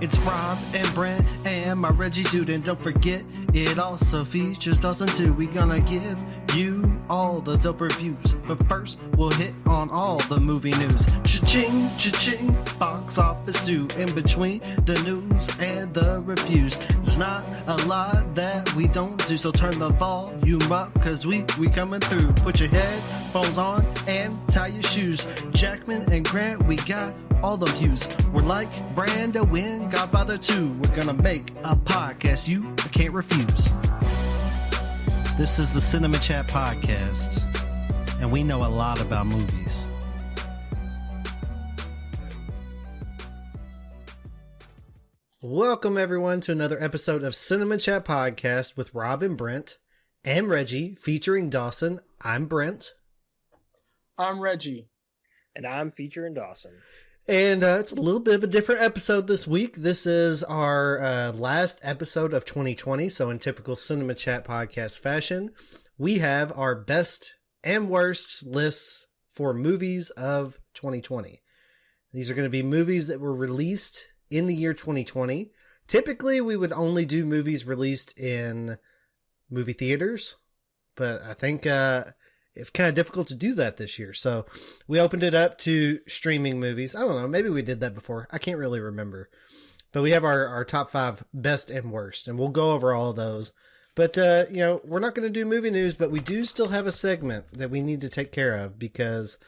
It's Rob and Brent and my Reggie dude, and don't forget it also features Dawson too. We gonna give you all the dope reviews, but first we'll hit on all the movie news. Cha-ching, cha-ching, box office due. In between the news and the reviews, there's not a lot that we don't do, so turn the volume up, cause we coming through. Put your headphones on and tie your shoes. Jackman and Grant, we got all the views. We're like Brando in Godfather 2. We're gonna make a podcast you can't refuse. This is the Cinema Chat Podcast, and we know a lot about movies. Welcome everyone to another episode of Cinema Chat Podcast with Rob and Brent and Reggie, featuring Dawson. I'm Brent. I'm Reggie. And I'm featuring Dawson. And it's a little bit of a different episode this week. This is our last episode of 2020. So in typical Cinema Chat Podcast fashion, we have our best and worst lists for movies of 2020. These are going to be movies that were released in the year 2020. Typically, we would only do movies released in movie theaters, but I think it's kind of difficult to do that this year. So we opened it up to streaming movies. I don't know. Maybe we did that before. I can't really remember. But we have our top 5 best and worst, and we'll go over all of those. But, we're not going to do movie news, but we do still have a segment that we need to take care of, because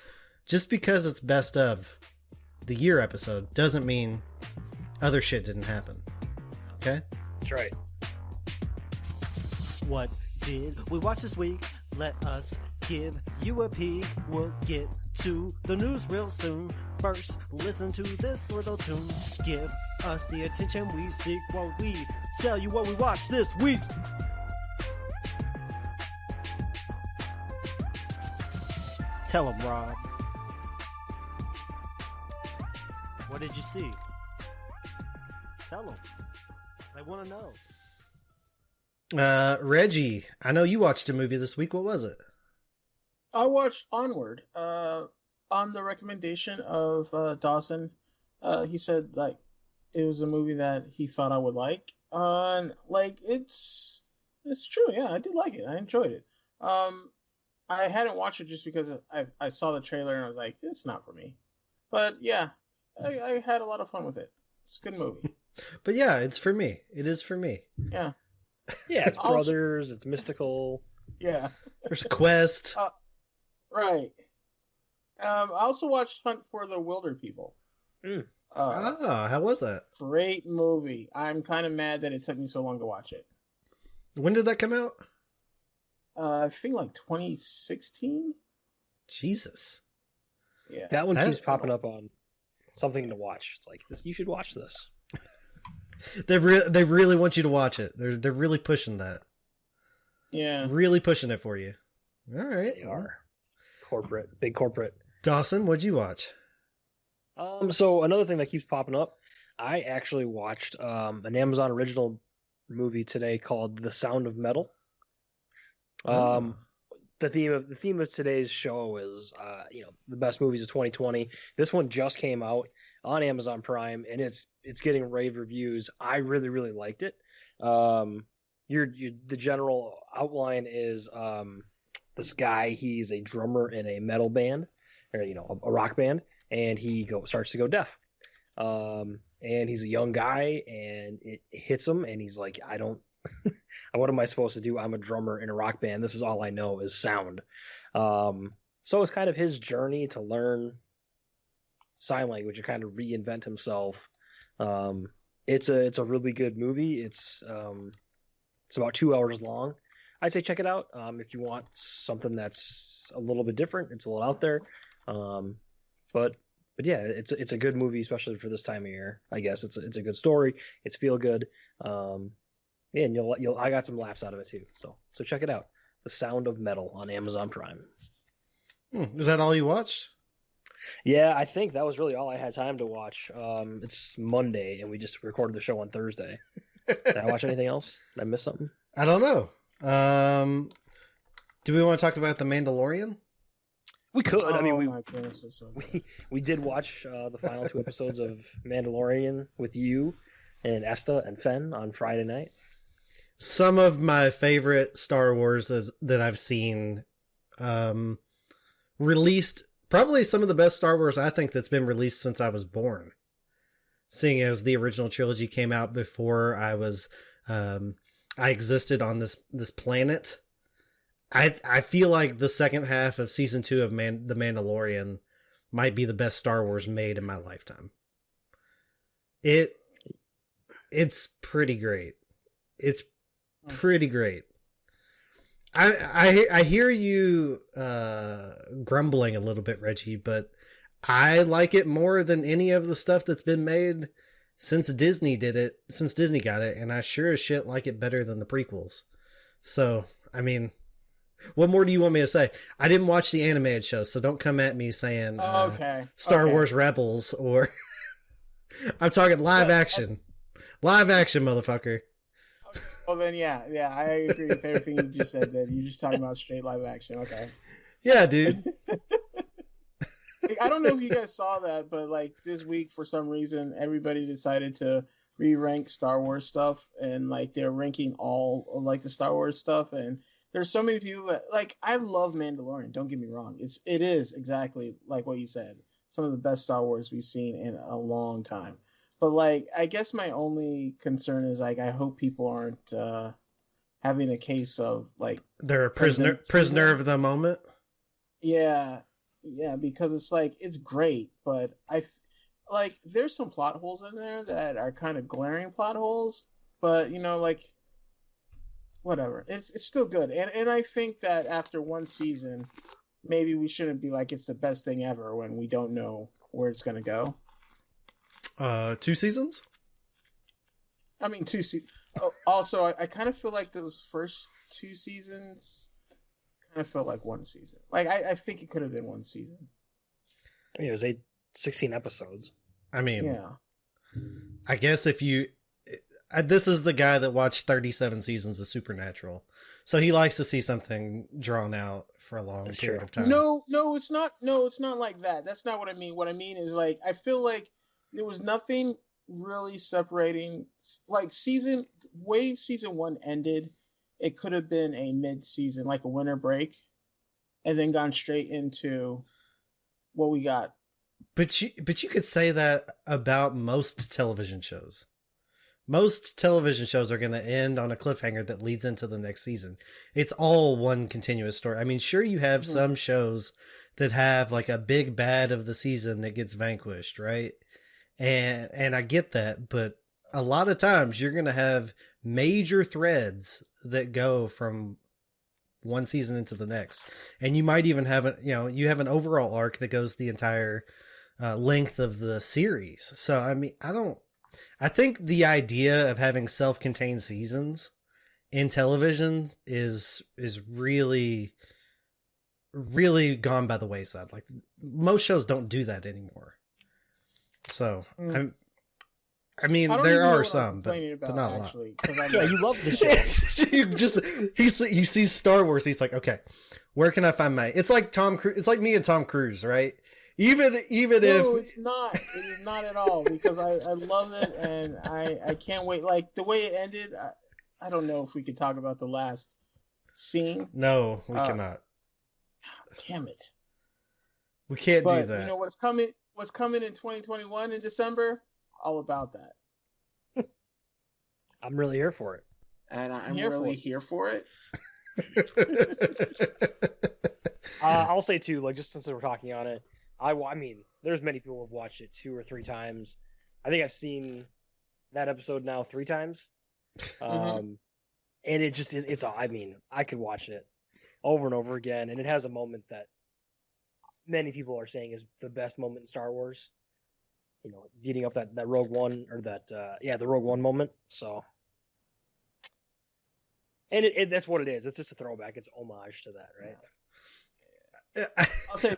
just because it's best of the year episode doesn't mean other shit didn't happen. Okay? That's right. What did we watch this week? Let us give you a peek. We'll get to the news real soon. First, listen to this little tune. Give us the attention we seek while we tell you what we watched this week. Tell them, Rob. What did you see? Tell them. They want to know. Reggie, I know you watched a movie this week. What was it? I watched Onward on the recommendation of Dawson. He said it was a movie that he thought I would like. It's true. Yeah, I did like it. I enjoyed it. I hadn't watched it just because I saw the trailer and I was like, it's not for me. But yeah, I had a lot of fun with it. It's a good movie. But yeah, it's for me. It is for me. Yeah. Yeah, it's brothers, it's mystical. Yeah. There's a quest. Right. I also watched Hunt for the Wilder People. How was that? Great movie. I'm kind of mad that it took me so long to watch it. When did that come out? I think 2016. Jesus. Yeah. That one keeps popping up on something to watch. It's like, you should watch this. They really want you to watch it. They're really pushing that. Yeah. Really pushing it for you. All right. They are. Big corporate. Dawson, what'd you watch? So another thing that keeps popping up, I actually watched an Amazon original movie today called The Sound of Metal. The theme of today's show is the best movies of 2020. This one just came out on Amazon Prime, and it's getting rave reviews. I really, really liked it. The general outline is this guy. He's a drummer in a metal band, or a rock band, and he starts to go deaf. And he's a young guy, and it hits him, and he's like, I don't. What am I supposed to do? I'm a drummer in a rock band. This is all I know is sound. So it's kind of his journey to learn sign language and kind of reinvent himself. It's a really good movie. It's about 2 hours long. I'd say check it out if you want something that's a little bit different. It's a little out there, but yeah, it's a good movie, especially for this time of year. I guess it's a good story. It's feel good. Yeah, and I got some laughs out of it too. So check it out. The Sound of Metal on Amazon Prime. Is that all you watched? Yeah, I think that was really all I had time to watch. It's Monday, and we just recorded the show on Thursday. Did I watch anything else? Did I miss something? I don't know. Do we want to talk about The Mandalorian? We could. Oh, I mean, my goodness, it's so good. we did watch the final 2 episodes of Mandalorian with you. and Esta and Fen on Friday night. Some of my favorite Star Wars that I've seen released, probably some of the best Star Wars I think that's been released since I was born. Seeing as the original trilogy came out before I was I existed on this planet. I feel like the second half of season 2 of The Mandalorian might be the best Star Wars made in my lifetime. It's pretty great. It's pretty great. I hear you grumbling a little bit, Reggie, but I like it more than any of the stuff that's been made since Disney got it, and I sure as shit like it better than the prequels. So, I mean, what more do you want me to say? I didn't watch the animated show, so don't come at me saying Star Wars Rebels, or I'm talking live action. Live action, motherfucker. Well, then, yeah, I agree with everything you just said. That you're just talking about straight live action. Okay. Yeah, dude. I don't know if you guys saw that, but like this week, for some reason, everybody decided to re-rank Star Wars stuff, and like they're ranking all of like the Star Wars stuff, and there's so many people that like. I love Mandalorian. Don't get me wrong. It is exactly like what you said. Some of the best Star Wars we've seen in a long time. But like, I guess my only concern is like, I hope people aren't having a case of like they're a prisoner of the moment. Yeah, because it's like it's great, but like there's some plot holes in there that are kind of glaring plot holes. But you know, like whatever, it's still good, and I think that after one season, maybe we shouldn't be like it's the best thing ever when we don't know where it's gonna go. 2 seasons? I mean, 2 seasons. Also, I kind of feel like those first 2 seasons kind of felt like one season. Like, I think it could have been one season. I mean, it was 16 episodes. I mean, yeah. I guess if you... this is the guy that watched 37 seasons of Supernatural. So he likes to see something drawn out for a long period of time. No, it's not. No, it's not like that. That's not what I mean. What I mean is, like, I feel like there was nothing really separating, like season 1 ended. It could have been a mid-season, like a winter break, and then gone straight into what we got. But you could say that about most television shows. Most television shows are going to end on a cliffhanger that leads into the next season. It's all one continuous story. I mean, sure, you have some shows that have like a big bad of the season that gets vanquished, right? And I get that, but a lot of times you're going to have major threads that go from one season into the next. And you might even have you have an overall arc that goes the entire length of the series. So, I mean, I think the idea of having self-contained seasons in television is really, really gone by the wayside. Like, most shows don't do that anymore. So, I mean, there are some, but not a lot. Yeah, you love the show. He sees Star Wars. He's like, okay, where can I find my? It's like Tom Cruise. It's like me and Tom Cruise, right? Even if it's not. It is not at all, because I love it, and I can't wait. Like the way it ended, I don't know if we could talk about the last scene. No, we cannot. Damn it. We can't do that. You know what's coming? What's coming in 2021 in December? All about that. I'm really here for it. And I'm really here for it. I'll say too, like, just since we're talking on it, I mean, there's many people who've watched it 2 or 3 times. I think I've seen that episode now 3 times. And it just, I mean, I could watch it over and over again. And it has a moment that many people are saying is the best moment in Star Wars. You know, getting up that Rogue One, or that, the Rogue One moment. So, and that's what it is. It's just a throwback. It's homage to that, right? I'll say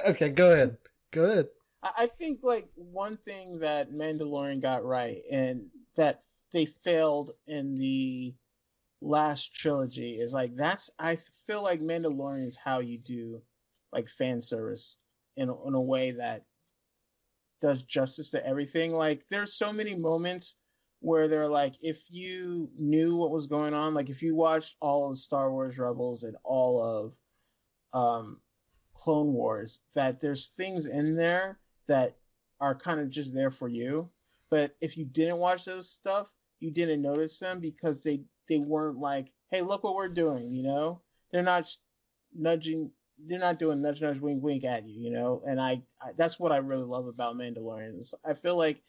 okay, go ahead. I think, like, one thing that Mandalorian got right, and that they failed in the last trilogy, is like, I feel like Mandalorian is how you do like fan service in a way that does justice to everything. Like, there's so many moments where they're like, if you knew what was going on, like if you watched all of Star Wars Rebels and all of Clone Wars, that there's things in there that are kind of just there for you. But if you didn't watch those stuff, you didn't notice them because they weren't like, hey, look what we're doing, you know? They're not nudging, they're not doing nudge, nudge, wink, wink at you, you know? And I that's what I really love about Mandalorian. I feel like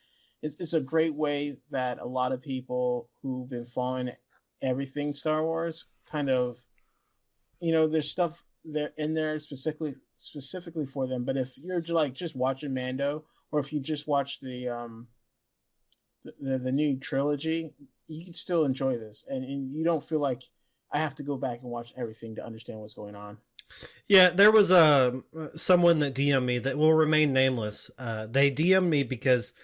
it's a great way that a lot of people who've been following everything Star Wars kind of, you know, there's stuff there in there specifically for them. But if you're just watching Mando, or if you just watch the new trilogy, you can still enjoy this, and you don't feel like I have to go back and watch everything to understand what's going on. Yeah, there was someone that DM'd me that will remain nameless. They DM'd me because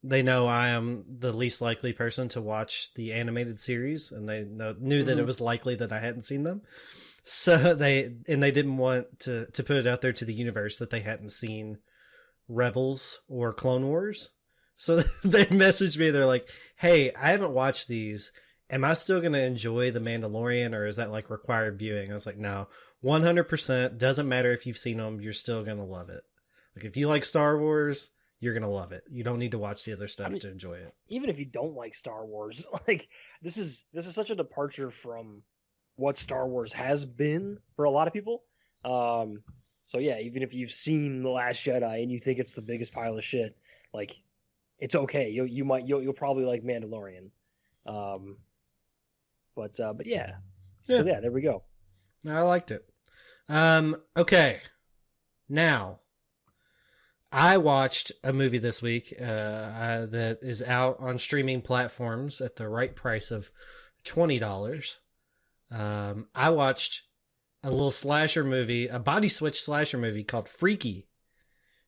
they know I am the least likely person to watch the animated series, and they knew that it was likely that I hadn't seen them. So they didn't want to put it out there to the universe that they hadn't seen Rebels or Clone Wars. So they messaged me. They're like, "Hey, I haven't watched these. Am I still going to enjoy The Mandalorian, or is that like required viewing?" I was like, "No, 100%. Doesn't matter if you've seen them. You're still going to love it. Like, if you like Star Wars, you're going to love it. You don't need to watch the other stuff to enjoy it." Even if you don't like Star Wars, like this is such a departure from what Star Wars has been for a lot of people. So yeah, even if you've seen The Last Jedi and you think it's the biggest pile of shit, like, it's okay. You'll probably like Mandalorian. But yeah. So yeah, there we go. I liked it. Okay. Now, I watched a movie this week that is out on streaming platforms at the right price of $20. I watched a little slasher movie, a body switch slasher movie called Freaky,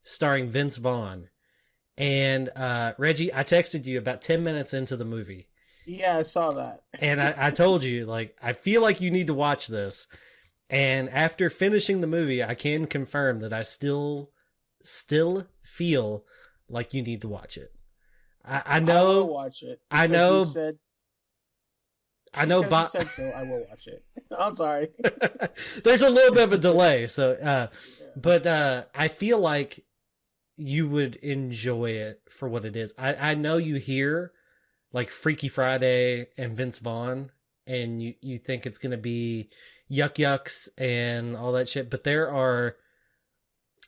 starring Vince Vaughn. And Reggie, I texted you about 10 minutes into the movie. Yeah, I saw that. And I told you, like, I feel like you need to watch this. And after finishing the movie, I can confirm that I still feel like you need to watch it. I know. I will watch it. I know. You said so. I will watch it. I'm sorry. There's a little bit of a delay, so but I feel like you would enjoy it for what it is. I know you hear like Freaky Friday and Vince Vaughn, and you think it's gonna be yucks and all that shit, but there are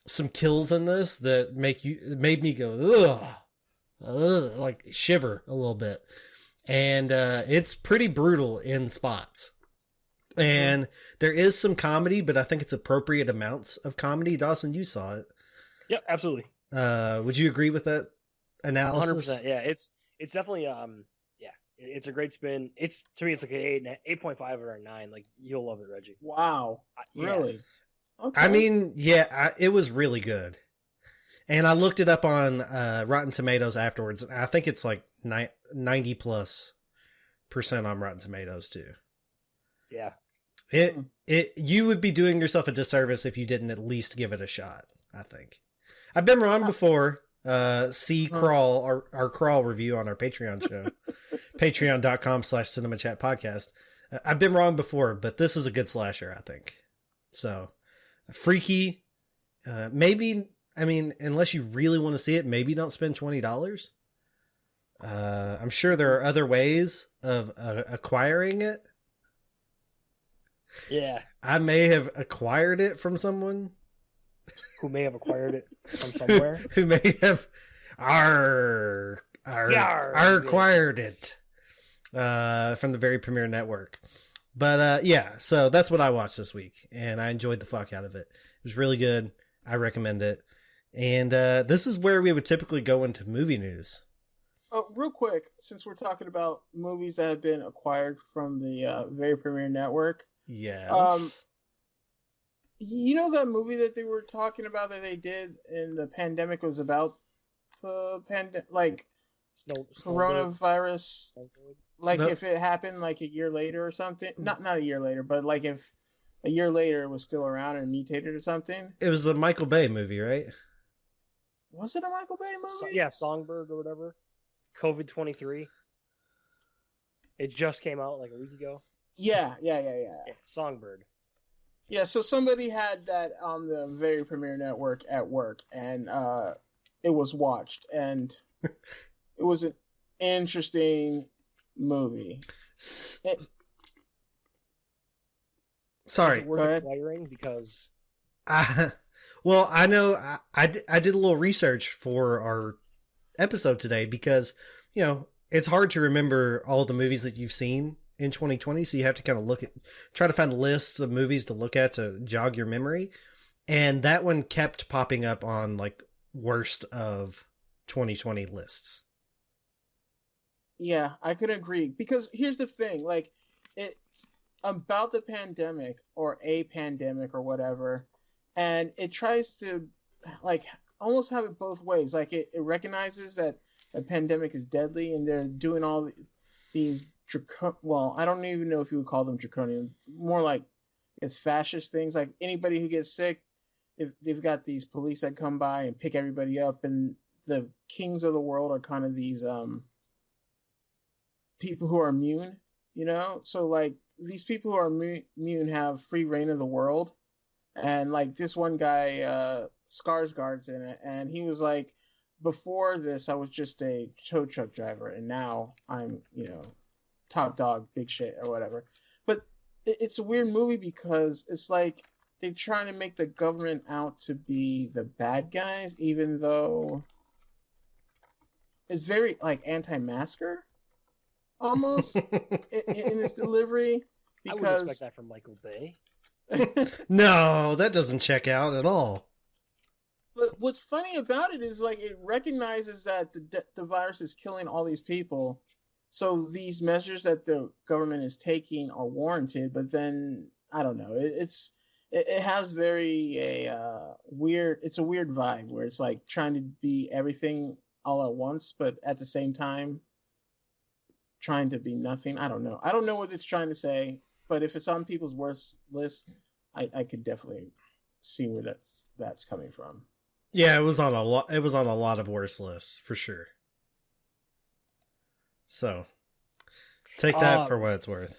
some kills in this that made me go ugh, like shiver a little bit. And it's pretty brutal in spots. And there is some comedy, but I think it's appropriate amounts of comedy. Dawson, you saw it. Yep, absolutely. Would you agree with that analysis? 100%. Yeah, it's definitely it's a great spin. It's, to me, it's like an 8.5 or a 9. Like, you'll love it, Reggie. Wow. Really? Yeah. Okay. I mean, yeah, it was really good. And I looked it up on Rotten Tomatoes afterwards. I think it's like 90+% on Rotten Tomatoes too. Yeah. You would be doing yourself a disservice if you didn't at least give it a shot, I think. I've been wrong before. See Crawl, our Crawl review on our Patreon show. Patreon.com/cinemachatpodcast. I've been wrong before, but this is a good slasher, I think. So, Freaky, maybe, I mean, unless you really want to see it, maybe don't spend $20. I'm sure there are other ways of acquiring it. Yeah. I may have acquired it from someone. Who may have acquired it from somewhere. Who may have acquired it from the Very Premiere Network. But yeah, so that's what I watched this week, and I enjoyed the fuck out of it. It was really good. I recommend it. And this is where we would typically go into movie news. Oh, real quick, since we're talking about movies that have been acquired from the Very Premiere Network. Yes. You know that movie that they were talking about that they did in the pandemic was about the coronavirus? Like, if it happened like a year later or something? Not a year later, but like if a year later it was still around and mutated or something? It was the Michael Bay movie, right? Was it a Michael Bay movie? Yeah, Songbird or whatever. COVID-23. It just came out like a week ago. Yeah. Songbird. Yeah, so somebody had that on the very premiere network at work, and it was watched, and it was an interesting movie. Sorry. Go ahead. Because well, I know I did a little research for our episode today because, you know, it's hard to remember all the movies that you've seen in 2020. So you have to kind of try to find lists of movies to look at to jog your memory. And that one kept popping up on like worst of 2020 lists. Yeah, I could agree, because here's the thing, like, it's about the pandemic or a pandemic or whatever, and it tries to like almost have it both ways. Like it recognizes that the pandemic is deadly, and they're doing all these well, I don't even know if you would call them draconian, more like it's fascist things. Like anybody who gets sick, if they've got these police that come by and pick everybody up, and the kings of the world are kind of these people who are immune, you know? So like these people who are immune have free reign of the world. And like this one guy, Skarsgård's in it, and he was like, before this I was just a tow truck driver, and now I'm, you know, top dog, big shit or whatever. But it's a weird movie because it's like they're trying to make the government out to be the bad guys, even though it's very like anti-masker almost in its delivery. Because I would expect that from Michael Bay. No, that doesn't check out at all. But what's funny about it is like it recognizes that the virus is killing all these people, so these measures that the government is taking are warranted. But then I don't know, it has very weird. It's a weird vibe where it's like trying to be everything all at once, but at the same time trying to be nothing. I don't know what it's trying to say. But if it's on people's worst list, I could definitely see where that's coming from. Yeah, it was on a lot. It was on a lot of worse lists for sure. So, take that for what it's worth.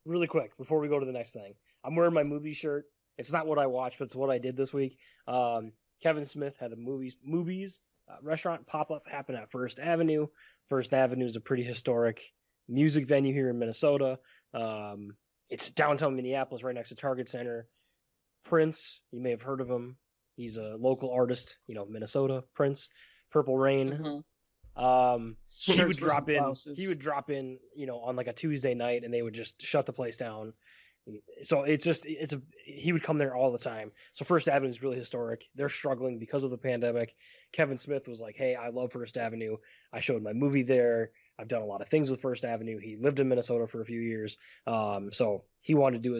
Really quick before we go to the next thing, I'm wearing my movie shirt. It's not what I watched, but it's what I did this week. Kevin Smith had a movies restaurant pop up happen at First Avenue. First Avenue is a pretty historic music venue here in Minnesota. It's downtown Minneapolis, right next to Target Center. Prince, you may have heard of him. He's a local artist, you know, Minnesota. Prince, Purple Rain. Mm-hmm. He would drop in. Blouses. He would drop in, you know, on like a Tuesday night, and they would just shut the place down. So he would come there all the time. So First Avenue is really historic. They're struggling because of the pandemic. Kevin Smith was like, "Hey, I love First Avenue. I showed my movie there. I've done a lot of things with First Avenue." He lived in Minnesota for a few years, so he wanted to do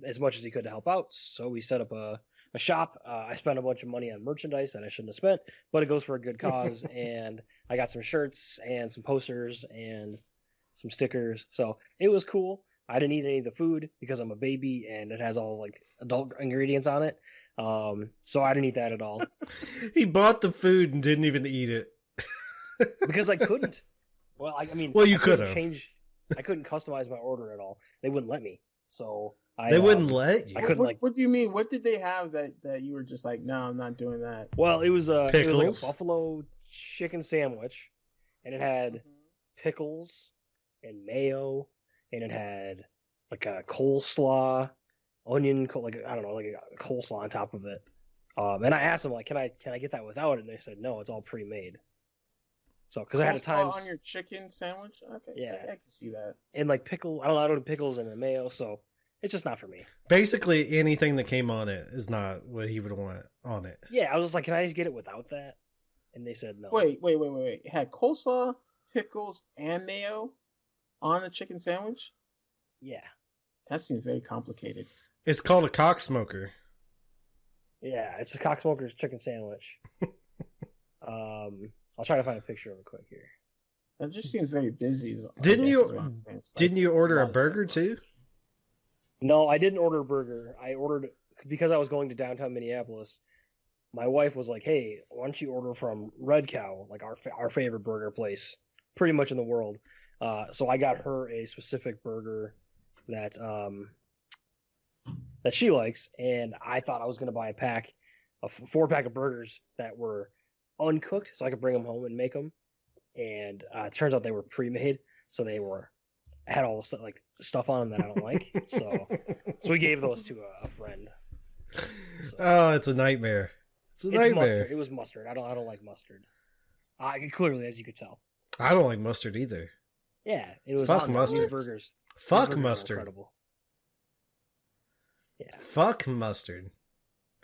as much as he could to help out. So we set up a shop. I spent a bunch of money on merchandise that I shouldn't have spent, but it goes for a good cause. And I got some shirts and some posters and some stickers. So it was cool. I didn't eat any of the food because I'm a baby and it has all like adult ingredients on it. So I didn't eat that at all. He bought the food and didn't even eat it. Because I couldn't. Well, I mean, well, you could have. I couldn't customize my order at all. They wouldn't let me. So they wouldn't let you. I couldn't. What do you mean? What did they have that you were just like, no, I'm not doing that? Well, it was like a buffalo chicken sandwich, and it had pickles and mayo, and it had like a coleslaw, onion, like a coleslaw on top of it. And I asked them like, can I get that without it? And they said no, it's all pre-made. So, because I had a time on your chicken sandwich, okay, yeah, I can see that. And like pickle, I don't know pickles and the mayo, so it's just not for me. Basically, anything that came on it is not what he would want on it. Yeah, I was just like, can I just get it without that? And they said no. Wait. It had coleslaw, pickles, and mayo on a chicken sandwich? Yeah. That seems very complicated. It's called a cock smoker. Yeah, it's a cock smoker's chicken sandwich. I'll try to find a picture of it quick here. It just seems very busy. Didn't you order a burger too? No, I didn't order a burger. I ordered because I was going to downtown Minneapolis. my wife was like, "Hey, why don't you order from Red Cow, like our favorite burger place, pretty much in the world?" So I got her a specific burger that that she likes, and I thought I was gonna buy a 4-pack of burgers that were uncooked, so I could bring them home and make them. And it turns out they were pre-made, so they had all the stuff on them that I don't like. So we gave those to a friend. So, Oh, it's a nightmare. It's a nightmare. Mustard. It was mustard. I don't like mustard. Clearly, as you could tell. I don't like mustard either. Yeah, it was. Fuck mustard. These burgers. Fuck These burgers mustard. incredible. Yeah. Fuck mustard.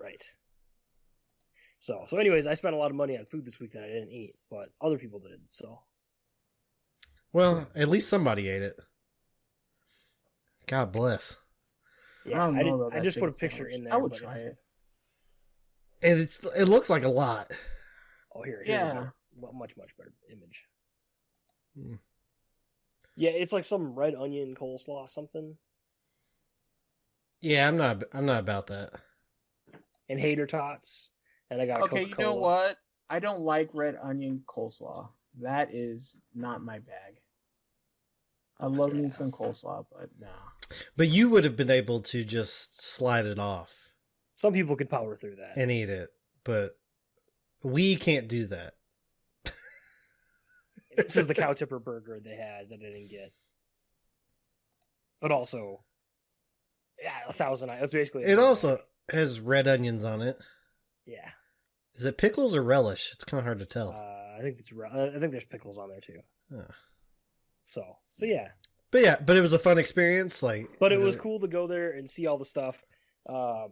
Right. So anyways, I spent a lot of money on food this week that I didn't eat, but other people did. So. Well, at least somebody ate it. God bless. Yeah, I just put a picture in there. I would try it. And it looks like a lot. Oh, here. Yeah. Much better image. Hmm. Yeah, it's like some red onion coleslaw something. Yeah, I'm not about that. And hater tots. And I got Okay, Coca-Cola. you know what? I don't like red onion coleslaw. That is not my bag. I love me some coleslaw, but no. But you would have been able to just slide it off Some people could power through that. and eat it, but we can't do that. This is the cow tipper burger they had that I didn't get. But also, yeah, 1,000. That's basically. It also has red onions on it. Yeah. Is it pickles or relish? It's kind of hard to tell. I think there's pickles on there too. Oh. So yeah. But it was a fun experience. But it was cool to go there and see all the stuff.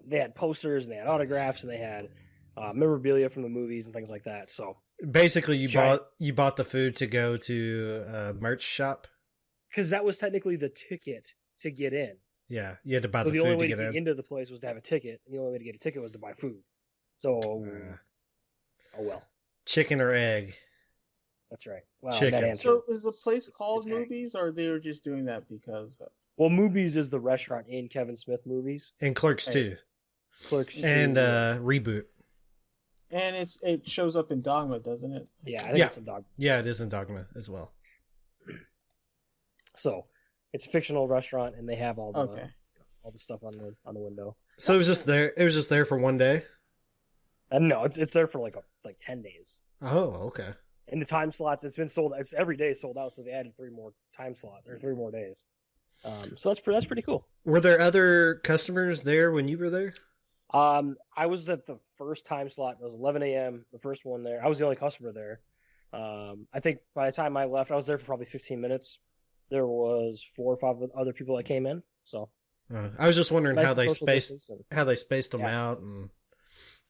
They had posters and they had autographs and they had memorabilia from the movies and things like that. So basically, you bought the food to go to a merch shop. Because that was technically the ticket to get in. Yeah, you had to buy So the the food only way to to get get in. into the place was to have a ticket, and the only way to get a ticket was to buy food. So, oh well. Chicken or egg? That's right. Wow, Chicken. that answer. So is the place It's called egg. Movies, or they were just doing that because? Well, Movies is the restaurant in Kevin Smith movies. And Clerks Hey. too. Clerks. And Reboot. And it shows up in Dogma, doesn't it? Yeah, I think Yeah. it's a dog. Yeah, it is in Dogma as well. So, it's a fictional restaurant, and they have all the Okay. stuff on the window. So it was just there. It was just there for one day. And no, it's there for like 10 days. Oh, okay. And the time slots, it's been sold. It's every day sold out. So they added 3 more time slots or 3 more days. So that's pretty cool. Were there other customers there when you were there? I was at the first time slot. It was 11 a.m. The first one there. I was the only customer there. I think by the time I left, I was there for probably 15 minutes. There was 4 or 5 other people that came in. So I was just wondering nice how they social spaced distance them out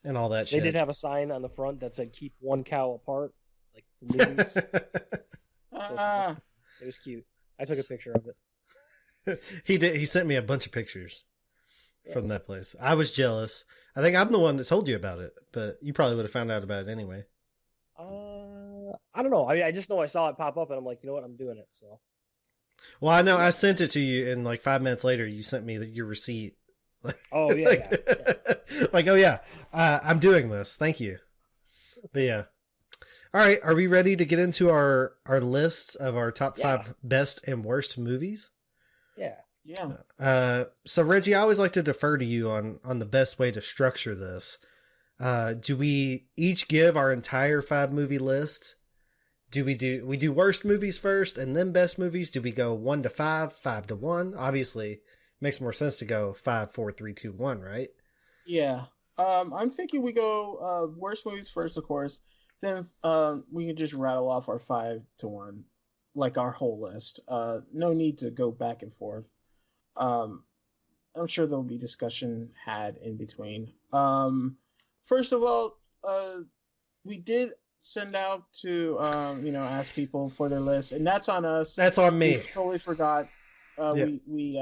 and all that They shit. did have a sign on the front that said "Keep one cow apart," like the movies. It was cute. I took a picture of it. He did. He sent me a bunch of pictures from that place. I was jealous. I think I'm the one that told you about it, but you probably would have found out about it anyway. I don't know. I just know I saw it pop up, and I'm like, you know what? I'm doing it. So. Well, I know I sent it to you, and like 5 minutes later, you sent me your receipt. Oh yeah, Like, oh yeah, I'm doing this. Thank you. But yeah. All right, are we ready to get into our list of our top 5 best and worst movies? Yeah. Yeah. So Reggie, I always like to defer to you on the best way to structure this. Do we each give our entire 5 movie list? Do we do worst movies first and then best movies? Do we go 1 to 5, 5 to 1? Obviously, makes more sense to go 5, 4, 3, 2, 1, right? Yeah. I'm thinking we go worst movies first, of course. Then we can just rattle off our 5 to 1, like our whole list. No need to go back and forth. I'm sure there'll be discussion had in between. First of all, we did send out to ask people for their list, and that's on us. That's on me. We totally forgot. We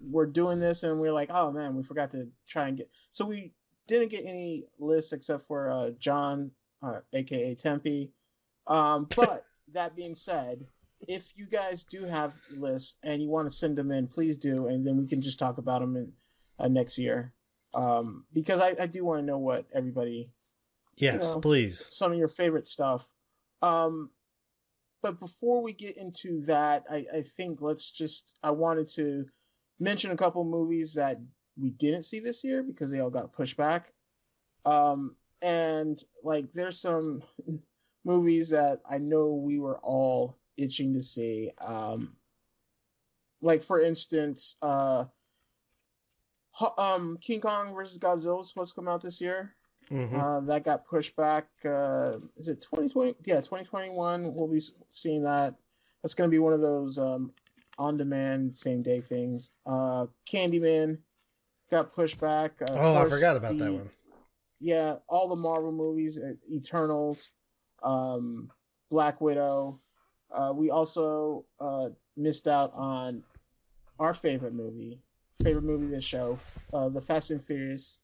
were doing this, and we were like, oh man, we forgot to try and get. So we didn't get any lists except for John, aka Tempe. But that being said, if you guys do have lists and you want to send them in, please do, and then we can just talk about them in next year. Because I do want to know what everybody Yes, please. some of your favorite stuff. But before we get into that, I think I wanted to mention a couple movies that we didn't see this year because they all got pushed back. And like there's some movies that I know we were all itching to see. Like for instance, King Kong versus Godzilla was supposed to come out this year. Mm-hmm. That got pushed back. Is it 2020? Yeah, 2021. We'll be seeing that. That's going to be one of those on-demand, same-day things. Candyman got pushed back. I forgot about that one. Yeah, all the Marvel movies, Eternals, Black Widow. We also missed out on our favorite movie of this show, The Fast and Furious.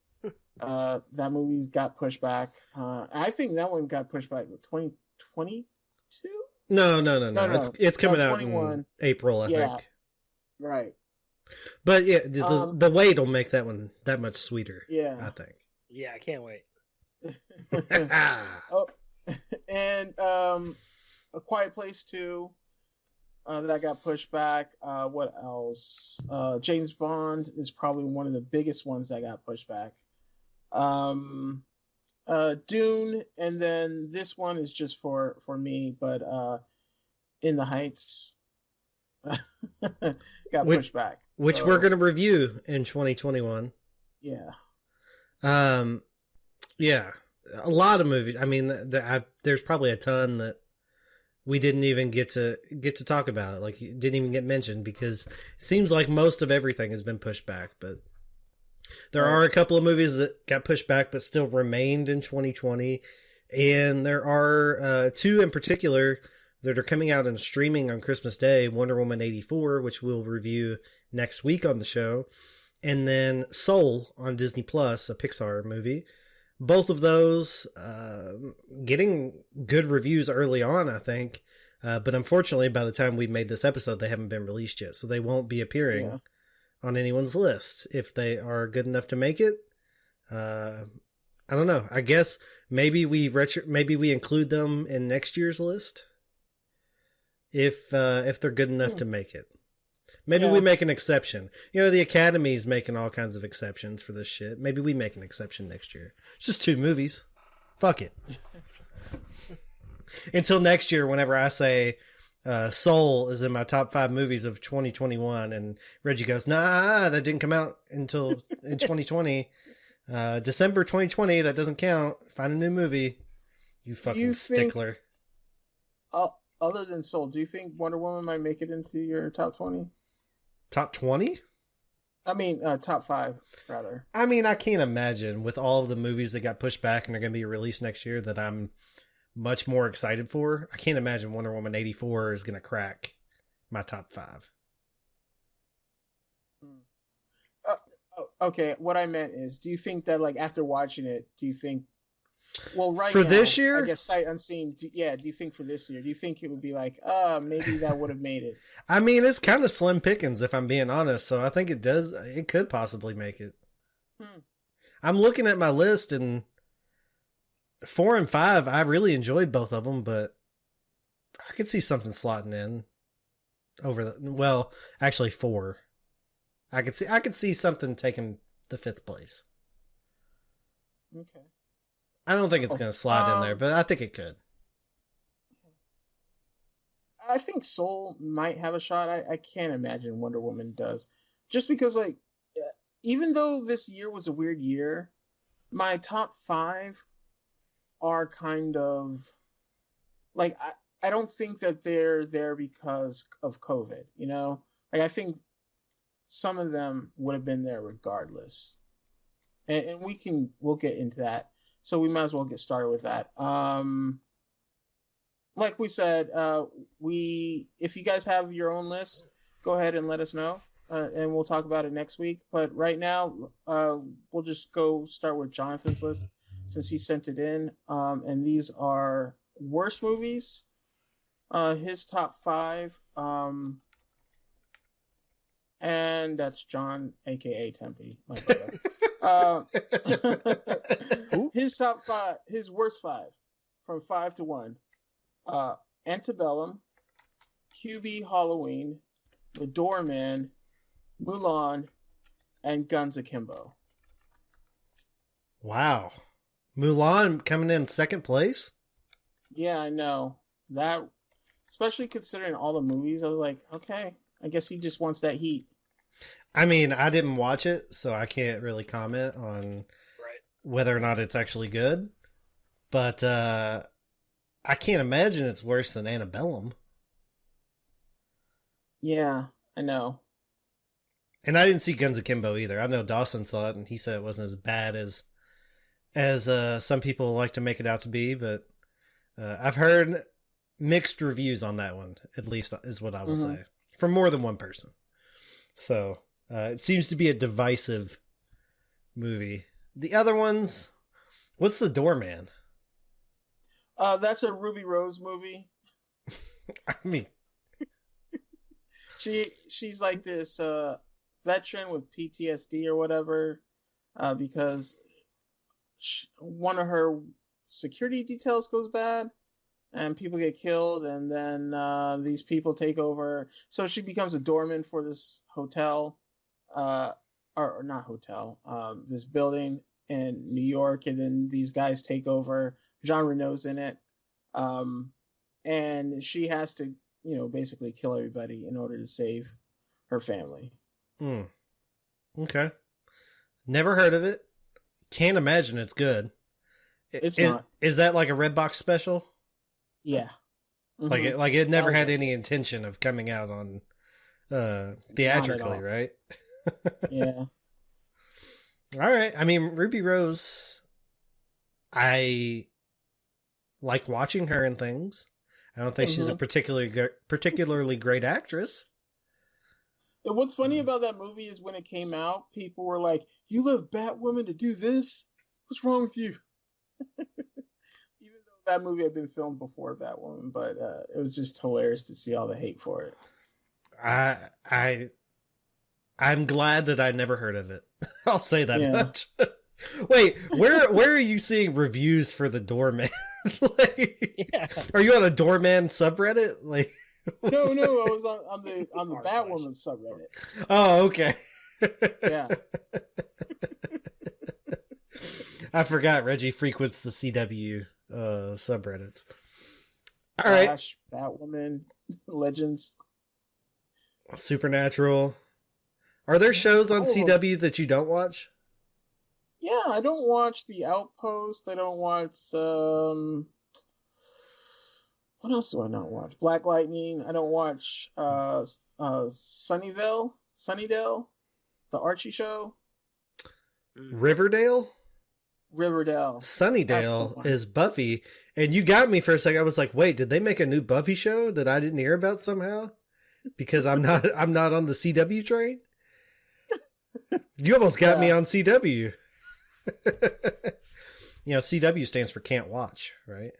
That movie got pushed back. I think that one got pushed back 2022. No. It's coming out in April, I think. Right. But yeah, the wait will make that one that much sweeter. Yeah, I think. Yeah, I can't wait. Oh, and A Quiet Place 2. That got pushed back. What else? James Bond is probably one of the biggest ones that got pushed back. Dune, and then this one is just for me, but In the Heights got pushed back. Which we're going to review in 2021. Yeah. Yeah. A lot of movies. I mean, there's probably a ton that we didn't even get to talk about. Like, it didn't even get mentioned because it seems like most of everything has been pushed back. But there are a couple of movies that got pushed back but still remained in 2020. And there are two in particular that are coming out and streaming on Christmas Day. Wonder Woman 84, which we'll review next week on the show. And then Soul on Disney Plus, a Pixar movie. Both of those getting good reviews early on, I think. But unfortunately, by the time we made this episode, they haven't been released yet. So they won't be appearing on anyone's list. If they are good enough to make it, I don't know. I guess maybe we include them in next year's list. If they're good enough to make it. Maybe we make an exception. You know, the Academy's making all kinds of exceptions for this shit. Maybe we make an exception next year. It's just 2 movies. Fuck it. Until next year, whenever I say Soul is in my top 5 movies of 2021, and Reggie goes, nah, that didn't come out until in 2020. December 2020, that doesn't count. Find a new movie. You fucking stickler. Other than Soul, do you think Wonder Woman might make it into your top 20? Top 20? I mean, top 5, rather. I mean, I can't imagine with all of the movies that got pushed back and are going to be released next year that I'm much more excited for. I can't imagine Wonder Woman 84 is going to crack my top 5. Okay, what I meant is, do you think that, like, after watching it, do you think... Well, right for now, this year, I guess sight unseen. Do you think for this year? Do you think it would be like, maybe that would have made it? I mean, it's kind of slim pickings if I'm being honest. So I think it does. It could possibly make it. I'm looking at my list, and 4 and 5, I really enjoyed both of them, but I could see something slotting in over actually 4. I could see something taking the 5th place. Okay. I don't think it's going to slide in there, but I think it could. I think Soul might have a shot. I can't imagine Wonder Woman does. Just because, like, even though this year was a weird year, my top 5 are kind of... Like, I don't think that they're there because of COVID, you know? Like, I think some of them would have been there regardless. And we'll get into that. So we might as well get started with that. Like we said, if you guys have your own list, go ahead and let us know, and we'll talk about it next week. But right now, we'll just go start with Jonathan's list since he sent it in. And these are worst movies. His top 5. And that's John, aka Tempe, my brother. Uh, his top five, his worst five, from 5 to 1. Antebellum, QB Halloween, The Doorman, Mulan, and Guns Akimbo. Wow. Mulan coming in second place? Yeah, I know. That, especially considering all the movies, I was like, okay, I guess he just wants that heat. I mean, I didn't watch it, so I can't really comment on whether or not it's actually good. But I can't imagine it's worse than Antebellum. Yeah, I know. And I didn't see Guns Akimbo either. I know Dawson saw it, and he said it wasn't as bad as some people like to make it out to be. But I've heard mixed reviews on that one, at least is what I will say, from more than one person. So it seems to be a divisive movie. The other ones, what's The Doorman? That's a Ruby Rose movie. I mean, she's like this veteran with PTSD or whatever, because one of her security details goes bad and people get killed, and then these people take over. So she becomes a doorman for this hotel, or not hotel, this building in New York, and then these guys take over. Jean Reno's in it, and she has to, basically kill everybody in order to save her family. Okay. Never heard of it. Can't imagine it's good. It's not. Is that like a Redbox special? Yeah. Mm-hmm. Like it never had any intention of coming out on theatrically, right? Yeah. All right. I mean, Ruby Rose, I like watching her in things. I don't think she's a particularly great actress. And what's funny about that movie is when it came out, people were like, "You left Batwoman to do this? What's wrong with you?" Even though that movie had been filmed before Batwoman, but it was just hilarious to see all the hate for it. I'm glad that I never heard of it. I'll say that much. Wait, where are you seeing reviews for The Doorman? Are you on a Doorman subreddit? No, I was on the Batwoman subreddit. Oh, okay. Yeah. I forgot Reggie frequents the CW subreddits. All right. Flash, Batwoman, Legends, Supernatural. Are there shows on CW that you don't watch? Yeah, I don't watch The Outpost. I don't watch what else do I not watch? Black Lightning. I don't watch Sunnydale, the Archie show. Riverdale? Sunnydale is Buffy, and you got me for a second. I was like, wait, did they make a new Buffy show that I didn't hear about somehow? Because I'm not on the CW train. You almost got me on CW. CW stands for can't watch, right?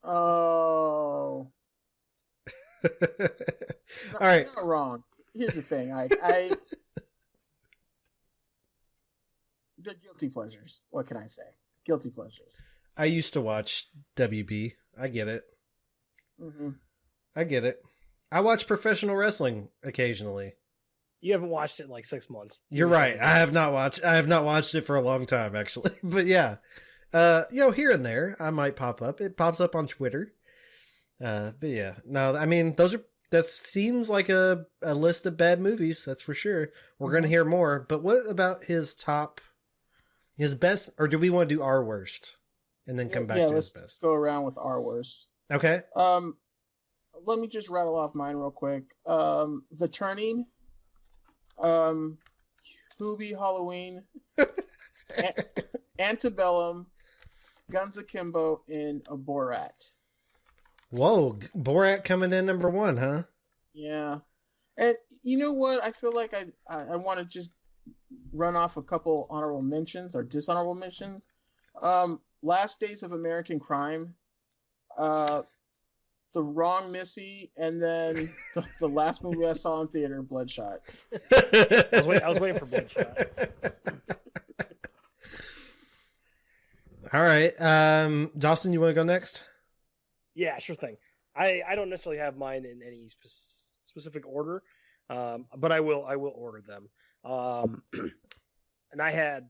Oh. All right. You're not wrong. Here's the thing. They're guilty pleasures. What can I say? Guilty pleasures. I used to watch WB. I get it. Mm-hmm. I get it. I watch professional wrestling occasionally. You haven't watched it in like 6 months. You're right. I have not watched it for a long time, actually. But yeah, here and there, I might pop up. It pops up on Twitter. But yeah, no, I mean, that seems like a list of bad movies. That's for sure. We're going to hear more. But what about his best, or do we want to do our worst and then come back to his best? Let's go around with our worst. Okay. Let me just rattle off mine real quick. The Turning, Hoobie Halloween, Antebellum, Guns Akimbo, and Borat. Whoa, Borat coming in number 1, huh? Yeah. And you know what? I feel like I want to just run off a couple honorable mentions or dishonorable mentions. Last Days of American Crime, The Wrong Missy, and then the last movie I saw in theater, Bloodshot. I was waiting for Bloodshot. All right. Dawson, you want to go next? Yeah, sure thing. I don't necessarily have mine in any specific order, but I will order them. And I had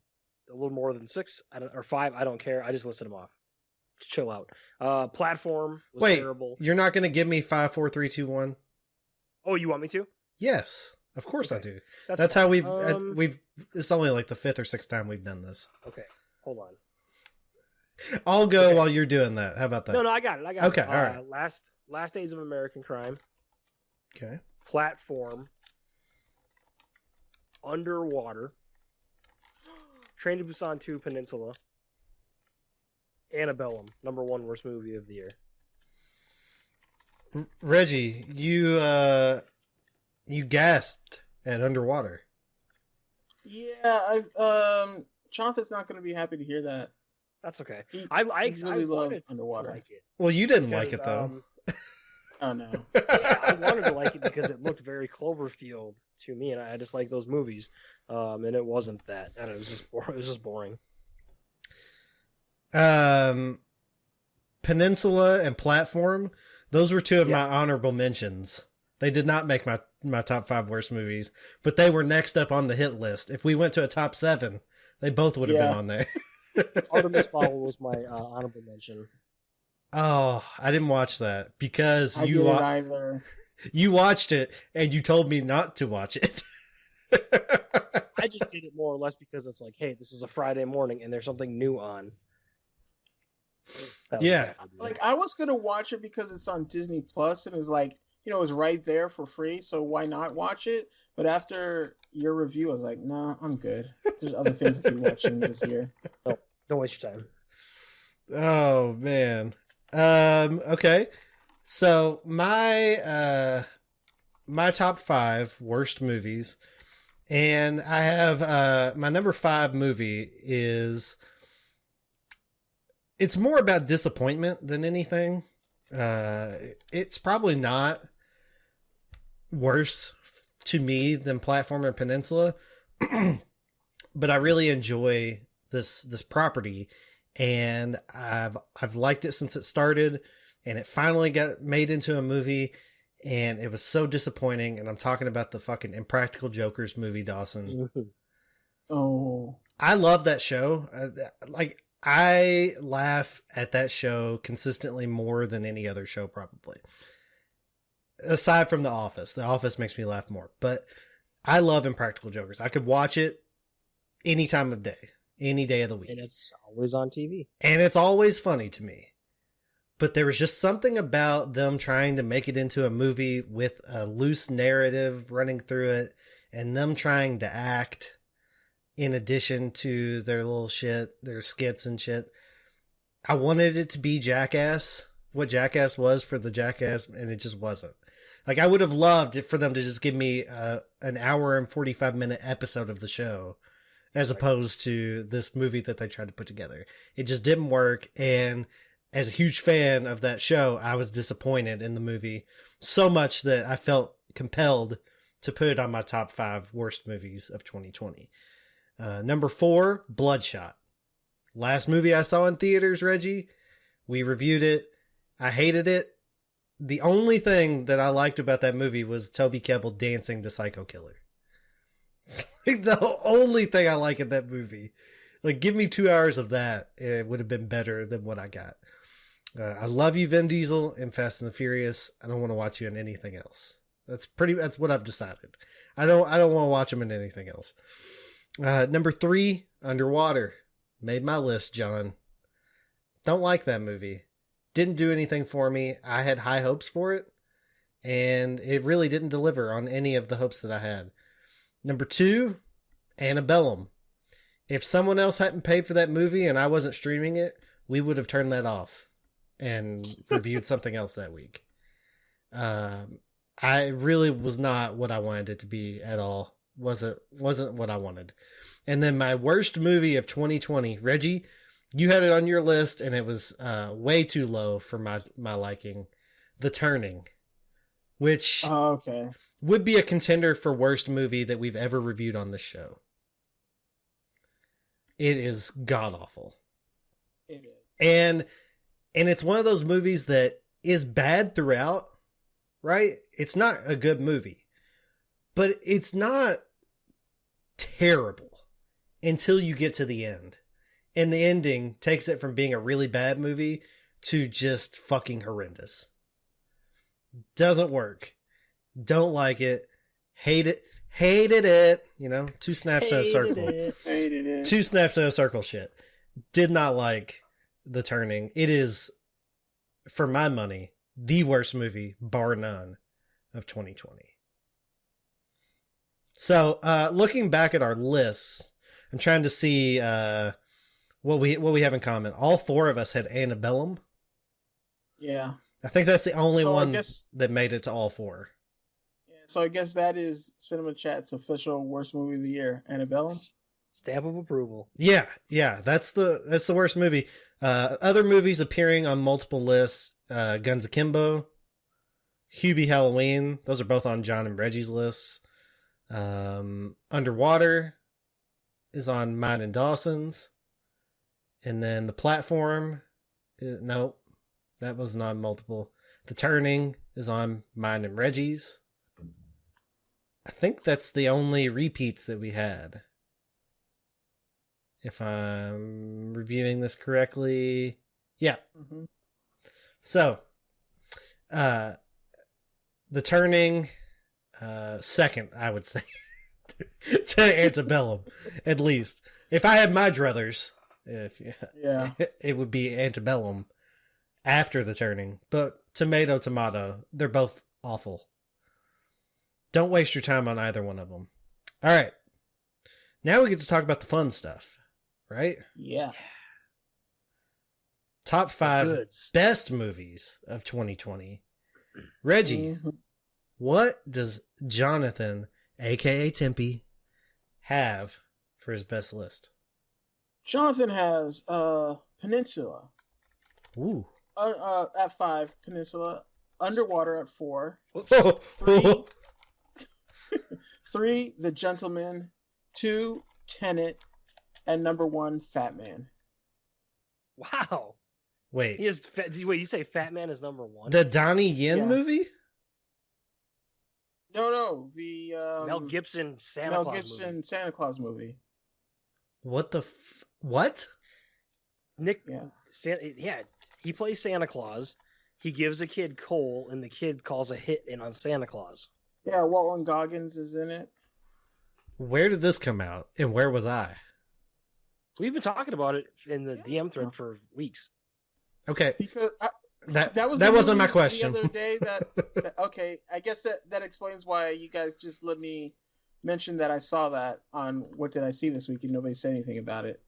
a little more than 6 or 5. I don't care. I just listed them off. Chill out. Platform was terrible. You're not going to give me 5, 4, 3, 2, 1? Oh, you want me to? Yes, of course I do. That's fine. how we've. It's only like the 5th or 6th time we've done this. Okay, hold on. I'll go while you're doing that. How about that? No, I got it. Okay, all right. Last Days of American Crime. Okay. Platform. Underwater. Train to Busan 2 Peninsula. Antebellum, #1 worst movie of the year. Reggie, you gasped at Underwater. Yeah, Jonathan's not going to be happy to hear that. That's okay. I really love Underwater. To like it. Well, you didn't like it though. Oh no. Yeah, I wanted to like it because it looked very Cloverfield to me, and I just like those movies. And it wasn't that, and it was just boring. Peninsula and Platform, those were 2 of my honorable mentions. They did not make my top 5 worst movies, but they were next up on the hit list. If we went to a top 7, they both would have been on there. Artemis Fowl was my honorable mention. Oh, I didn't watch that because I didn't either. You watched it and you told me not to watch it. I just did it more or less because it's like, hey, this is a Friday morning and there's something new on. Yeah. Like, I was going to watch it because it's on Disney Plus and it's like, it was right there for free, so why not watch it? But after your review, I was like, nah, I'm good. There's other things to be watching this year. No, don't waste your time. Oh, man. Okay. So my top 5 worst movies, and I have my number 5 movie is, it's more about disappointment than anything. It's probably not worse to me than Platform and Peninsula, but I really enjoy this property, and I've liked it since it started, and it finally got made into a movie, and it was so disappointing. And I'm talking about the fucking Impractical Jokers movie, Dawson. Oh, I love that show. I laugh at that show consistently more than any other show, probably. Aside from The Office. The Office makes me laugh more. But I love Impractical Jokers. I could watch it any time of day. Any day of the week. And it's always on TV. And it's always funny to me. But there was just something about them trying to make it into a movie with a loose narrative running through it, and them trying to act in addition to their little shit, their skits and shit. I wanted it to be Jackass, what Jackass was for the Jackass, and it just wasn't. Like, I would have loved it for them to just give me an hour and 45-minute episode of the show, as opposed to this movie that they tried to put together. It just didn't work, and as a huge fan of that show, I was disappointed in the movie so much that I felt compelled to put it on my top 5 worst movies of 2020. Number 4, Bloodshot. Last movie I saw in theaters, Reggie. We reviewed it. I hated it. The only thing that I liked about that movie was Toby Kebbell dancing to Psycho Killer. It's like the only thing I like in that movie. Like, give me 2 hours of that. It would have been better than what I got. I love you, Vin Diesel, in Fast and the Furious. I don't want to watch you in anything else. That's what I've decided. I don't want to watch him in anything else. Number 3, Underwater. Made my list, John. Don't like that movie. Didn't do anything for me. I had high hopes for it, and it really didn't deliver on any of the hopes that I had. Number 2, Antebellum. If someone else hadn't paid for that movie and I wasn't streaming it, we would have turned that off and reviewed something else that week. I really was not what I wanted it to be at all. Wasn't what I wanted. And then my worst movie of 2020, Reggie, you had it on your list, and it was way too low for my liking. The Turning, which would be a contender for worst movie that we've ever reviewed on this show. It is god awful. It is. And it's one of those movies that is bad throughout, right? It's not a good movie, but it's not terrible until you get to the end. And the ending takes it from being a really bad movie to just fucking horrendous. Doesn't work. Don't like it. Hate it. Hated it. You know, 2 snaps in a circle. Hated it. 2 snaps in a circle shit. Did not like The Turning. It is, for my money, the worst movie, bar none, of 2020. So, looking back at our lists, I'm trying to see what we have in common. All 4 of us had Antebellum. Yeah. I think that's the only one guess, that made it to all 4. Yeah, so I guess that is Cinema Chat's official worst movie of the year, Antebellum. Stamp of approval. Yeah, that's the worst movie. Other movies appearing on multiple lists: Guns Akimbo, Hubie Halloween. Those are both on John and Reggie's lists. Underwater is on mine and Dawson's, and then The Platform. No, that was not multiple. The Turning is on mine and Reggie's. I think that's the only repeats that we had, if I'm reviewing this correctly. Yeah. Mm-hmm. So, The Turning, second, I would say, to Antebellum, at least. If I had my druthers, Yeah. it would be Antebellum after The Turning. But tomato, they're both awful. Don't waste your time on either one of them. All right. Now we get to talk about the fun stuff, right? Yeah. Top 5 Goods. best movies of 2020. Reggie, what does Jonathan, aka Tempe, have for his best list? Jonathan has Peninsula. Ooh. At 5, Peninsula. Underwater at 4. Oh. 3, The Gentleman. 2, Tenet. And number 1, Fat Man. Wow. Wait. Wait, you say Fat Man is number 1? The Donnie Yen movie? No, the Mel Gibson Santa Mel Claus Gibson movie. Santa Claus movie. What the what? Nick, Yeah. he plays Santa Claus. He gives a kid coal, and the kid calls a hit in on Santa Claus. Yeah, Walton Goggins is in it. Where did this come out? And where was I? We've been talking about it in the DM thread for weeks. Okay. Because That was wasn't my movie question. The other day okay, I guess that explains why you guys just let me mention that I saw that on What Did I See This Week and nobody said anything about it.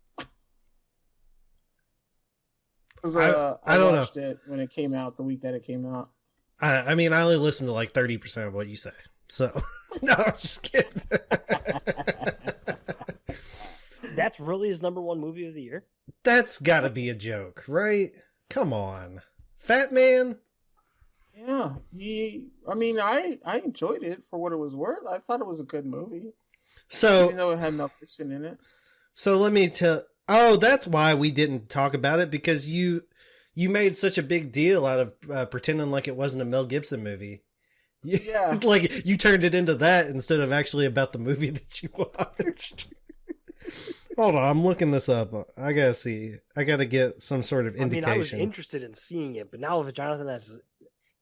I don't watched it when it came out, the week that it came out. I mean, I only listened to like 30% of what you say. So, no, I'm just kidding. That's really his number 1 movie of the year? That's gotta be a joke, right? Come on. Fat Man? Yeah, I enjoyed it for what it was worth. I thought it was a good movie. So, even though it had Mel Gibson in it. So let me tell. Oh, that's why we didn't talk about it, because you made such a big deal out of pretending like it wasn't a Mel Gibson movie. Yeah. Like you turned it into that instead of actually about the movie that you watched. Hold on, I'm looking this up. I gotta see. I gotta get some sort of indication. I was interested in seeing it, but now if Jonathan if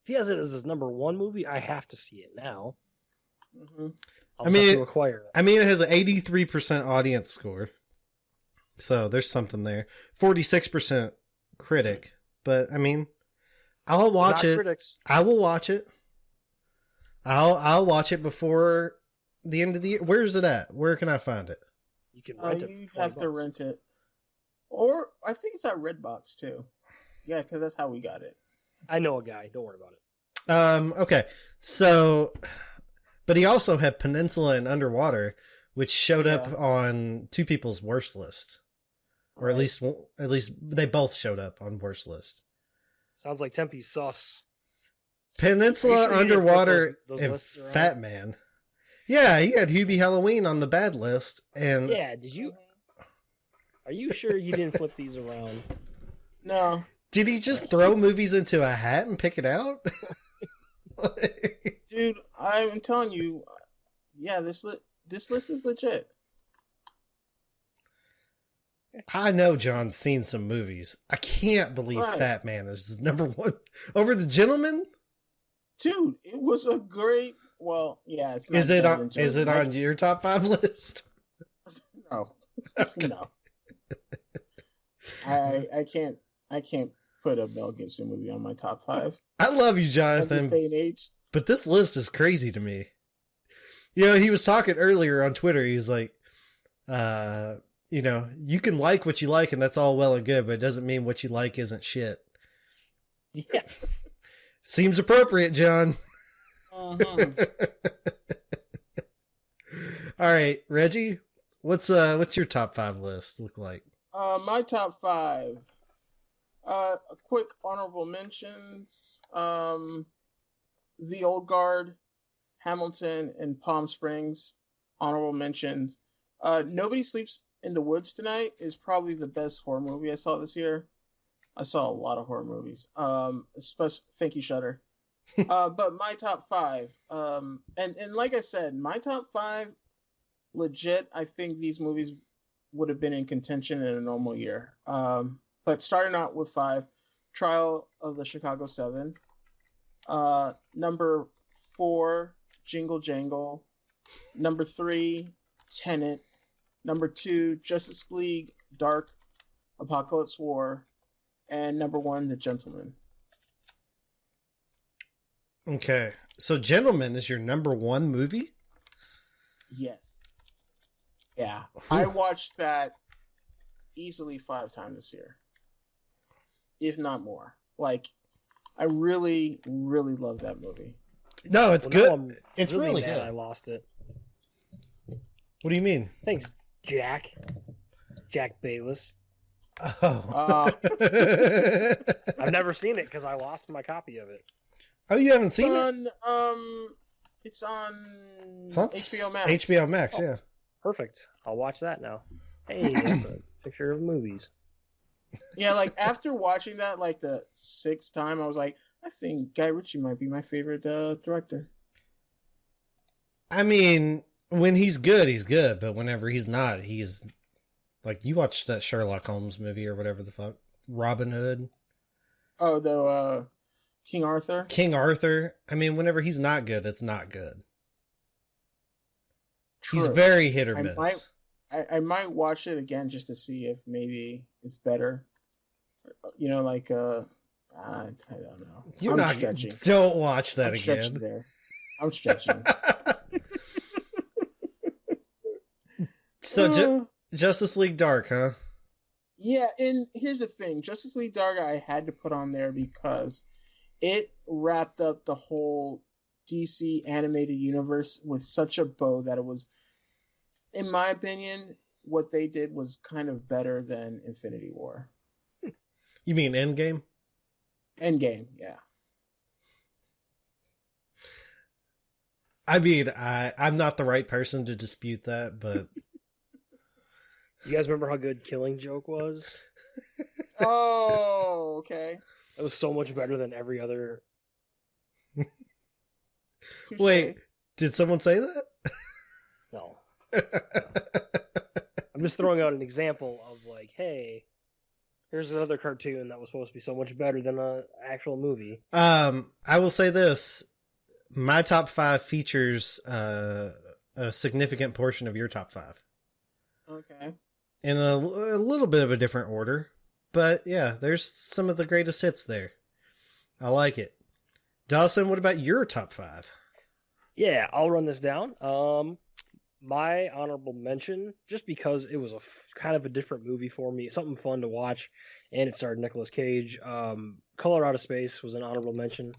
he has it as his number 1 movie, I have to see it now. Mm-hmm. I'll have to acquire it. I mean, it has an 83% audience score, so there's something there. 46% critic, but I mean, I'll watch it. Critics. I will watch it. I'll watch it before the end of the year. Where's it at? Where can I find it? You can rent it. You have to rent it, or I think it's at Redbox too. Yeah, because that's how we got it. I know a guy. Don't worry about it. Okay. So, but he also had Peninsula and Underwater, which showed up on two people's worst list, or at least they both showed up on worst list. Sounds like Tempe's sauce. Peninsula, sure Underwater, those and lists are Fat on? Man. Yeah, he had Hubie Halloween on the bad list, and Yeah, did you? Are you sure you didn't flip these around? No, Did he just throw movies into a hat and pick it out? dude, I'm telling you, yeah, this list is legit. I know John's seen some movies. I can't believe Right. Fat Man is number one over The Gentleman. Dude, it was a great. Well, yeah, it's not. Is it better on? than Is it Gentleman. on your top 5 list? No, Okay. no. I can't put a Mel Gibson movie on my top 5 I love you, at this Jonathan, day and age. but this list is crazy to me. You know, he was talking earlier on Twitter. He's like, you know, you can like what you like, and that's all well and good, but it doesn't mean what you like isn't shit. Yeah. Seems appropriate, John. Mhm. All right, Reggie, what's your top 5 list look like? My top 5. A quick honorable mentions. The Old Guard, Hamilton, and Palm Springs. Honorable mentions. Nobody Sleeps in the Woods Tonight is probably the best horror movie I saw this year. I saw a lot of horror movies. Especially, thank you, Shudder. But my top 5. And like I said, my top 5, legit. I think these movies would have been in contention in a normal year. But starting out with 5, Trial of the Chicago 7. Number 4, Jingle Jangle. Number 3, Tenet. Number 2, Justice League Dark Apocalypse War. And number 1, The Gentleman. Okay, so Gentleman is your number 1 movie? Yes. Yeah. I watched that easily 5 times this year, if not more. Like, I really, really love that movie. No, it's Well, now good. I'm It's really mad good. I lost it. What do you mean? Thanks, Jack Bayless. Oh. I've never seen it because I lost my copy of it. Oh, you haven't It's seen it? on, it's on HBO Max. HBO Max, yeah. Perfect. I'll watch that now. Hey, that's a picture of movies. Yeah, like after watching that, like the 6th time, I was like, I think Guy Ritchie might be my favorite director. I mean, when he's good, but whenever he's not, he's like, you watched that Sherlock Holmes movie or whatever the fuck, Robin Hood, Oh, the King Arthur. King Arthur. I mean, whenever he's not good, it's not good. He's True. very hit or I miss. might- I might watch it again just to see if maybe it's better. You know, like I don't know. You're I'm not stretching. Don't watch that I'm stretching again. there. I'm stretching. So Justice League Dark, huh? Yeah, and here's the thing: Justice League Dark, I had to put on there because it wrapped up the whole DC animated universe with such a bow that it was, in my opinion, what they did was kind of better than Infinity War. You mean Endgame? Endgame, yeah. I mean, I'm not the right person to dispute that, but You guys remember how good Killing Joke was? Oh, okay. It was so much better than every other. Touche. wait, did someone say that? No. I'm just throwing out an example of like, hey, here's another cartoon that was supposed to be so much better than an actual movie. I will say this: my top 5 features a significant portion of your top 5 Okay. in a little bit of a different order, but yeah, there's some of the greatest hits there. I like it. Dawson, what about your top 5? Yeah, I'll run this down. My honorable mention, just because it was kind of a different movie for me, something fun to watch, and it starred Nicolas Cage. Color Out of Space was an honorable mention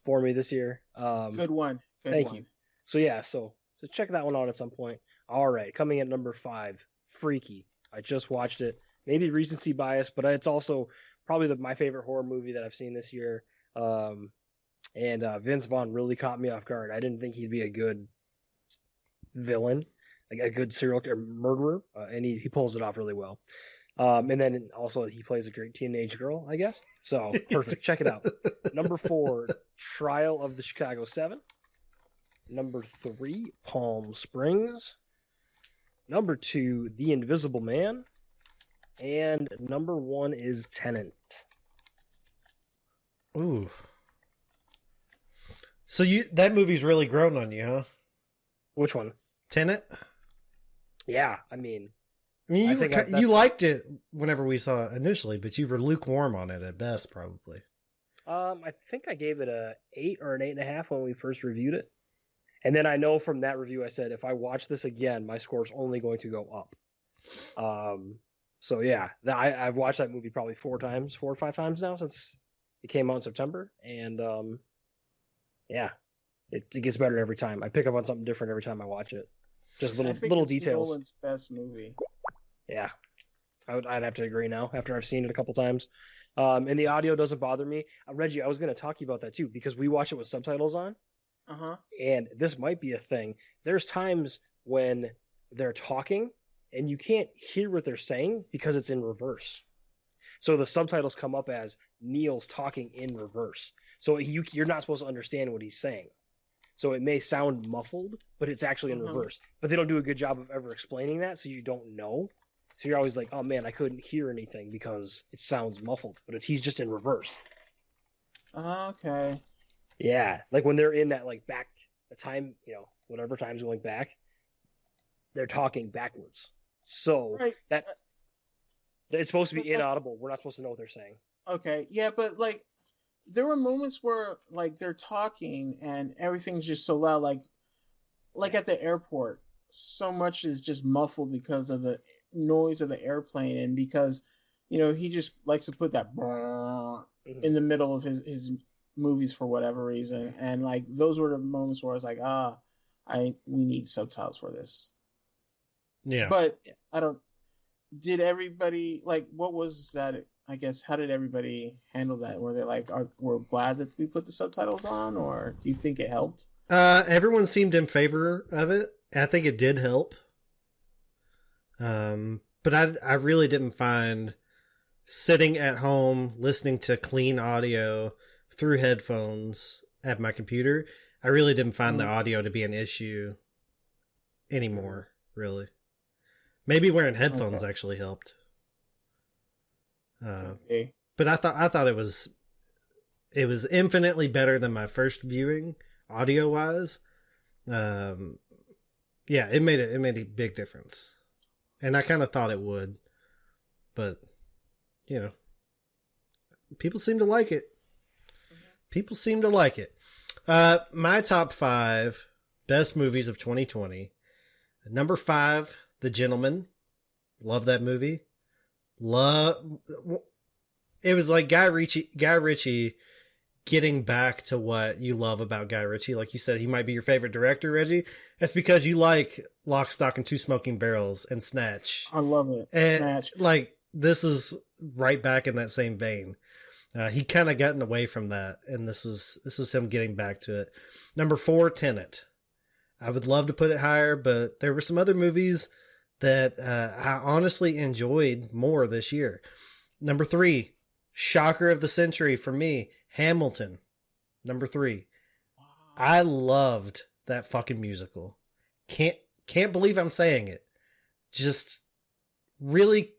for me this year. Good one. Good Thank one. you. So yeah, so check that one out at some point. All right, coming at number 5, Freaky. I just watched it. Maybe recency bias, but it's also probably my favorite horror movie that I've seen this year. And Vince Vaughn really caught me off guard. I didn't think he'd be a good villain, like a good serial killer murderer, and he pulls it off really well. And then also he plays a great teenage girl, I guess. So perfect. Check it out. Number 4, Trial of the Chicago 7. Number 3, Palm Springs. Number 2, The Invisible Man. And number 1 is Tenet. Ooh. So that movie's really grown on you, huh? Which one? Tenet? Yeah, I mean, you liked it whenever we saw it initially, but you were lukewarm on it at best, probably. I think I gave it a 8 or an 8.5 when we first reviewed it. And then I know from that review I said, if I watch this again, my score's only going to go up. So yeah, I've watched that movie probably 4 or 5 times now since it came out in September. And yeah, it gets better every time. I pick up on something different every time I watch it. Just little details. Nolan's best movie. Yeah, I'd have to agree now after I've seen it a couple times. And the audio doesn't bother me. Reggie, I was going to talk to you about that too, because we watch it with subtitles on. Uh-huh. And this might be a thing. There's times when they're talking and you can't hear what they're saying because it's in reverse. So the subtitles come up as Neil's talking in reverse. So you're not supposed to understand what he's saying. So it may sound muffled, but it's actually in reverse. But they don't do a good job of ever explaining that, so you don't know. So you're always like, oh man, I couldn't hear anything because it sounds muffled. But he's just in reverse. Okay. Yeah, like when they're in that back, the time, whatever time's going back, they're talking backwards. So right. that it's supposed to be inaudible. We're not supposed to know what they're saying. Okay, yeah, but there were moments where they're talking and everything's just so loud, like at the airport, so much is just muffled because of the noise of the airplane, and because he just likes to put that in the middle of his movies for whatever reason, and those were the moments where I was like, we need subtitles for this. Yeah, but I don't. Did everybody what was that? I guess, how did everybody handle that? Were they we're glad that we put the subtitles on, or do you think it helped? Everyone seemed in favor of it. I think it did help. But I really didn't find sitting at home listening to clean audio through headphones at my computer. I really didn't find the audio to be an issue anymore, really. Maybe wearing headphones actually helped. But I thought it was infinitely better than my first viewing audio wise. Yeah, it made a big difference, and I kind of thought it would, but people seem to like it. People seem to like it. My top 5 best movies of 2020. Number 5, The Gentleman. Love that movie. It was like Guy Ritchie getting back to what you love about Guy Ritchie. Like you said, he might be your favorite director, Reggie. That's because you like Lock, Stock, and Two Smoking Barrels and Snatch. I love it. And Snatch. This is right back in that same vein. He kind of gotten away from that, and this was him getting back to it. Number 4, Tenet. I would love to put it higher, but there were some other movies that I honestly enjoyed more this year. Number 3, shocker of the century for me, Hamilton. Number 3. I loved that fucking musical. Can't believe I'm saying it. Just really,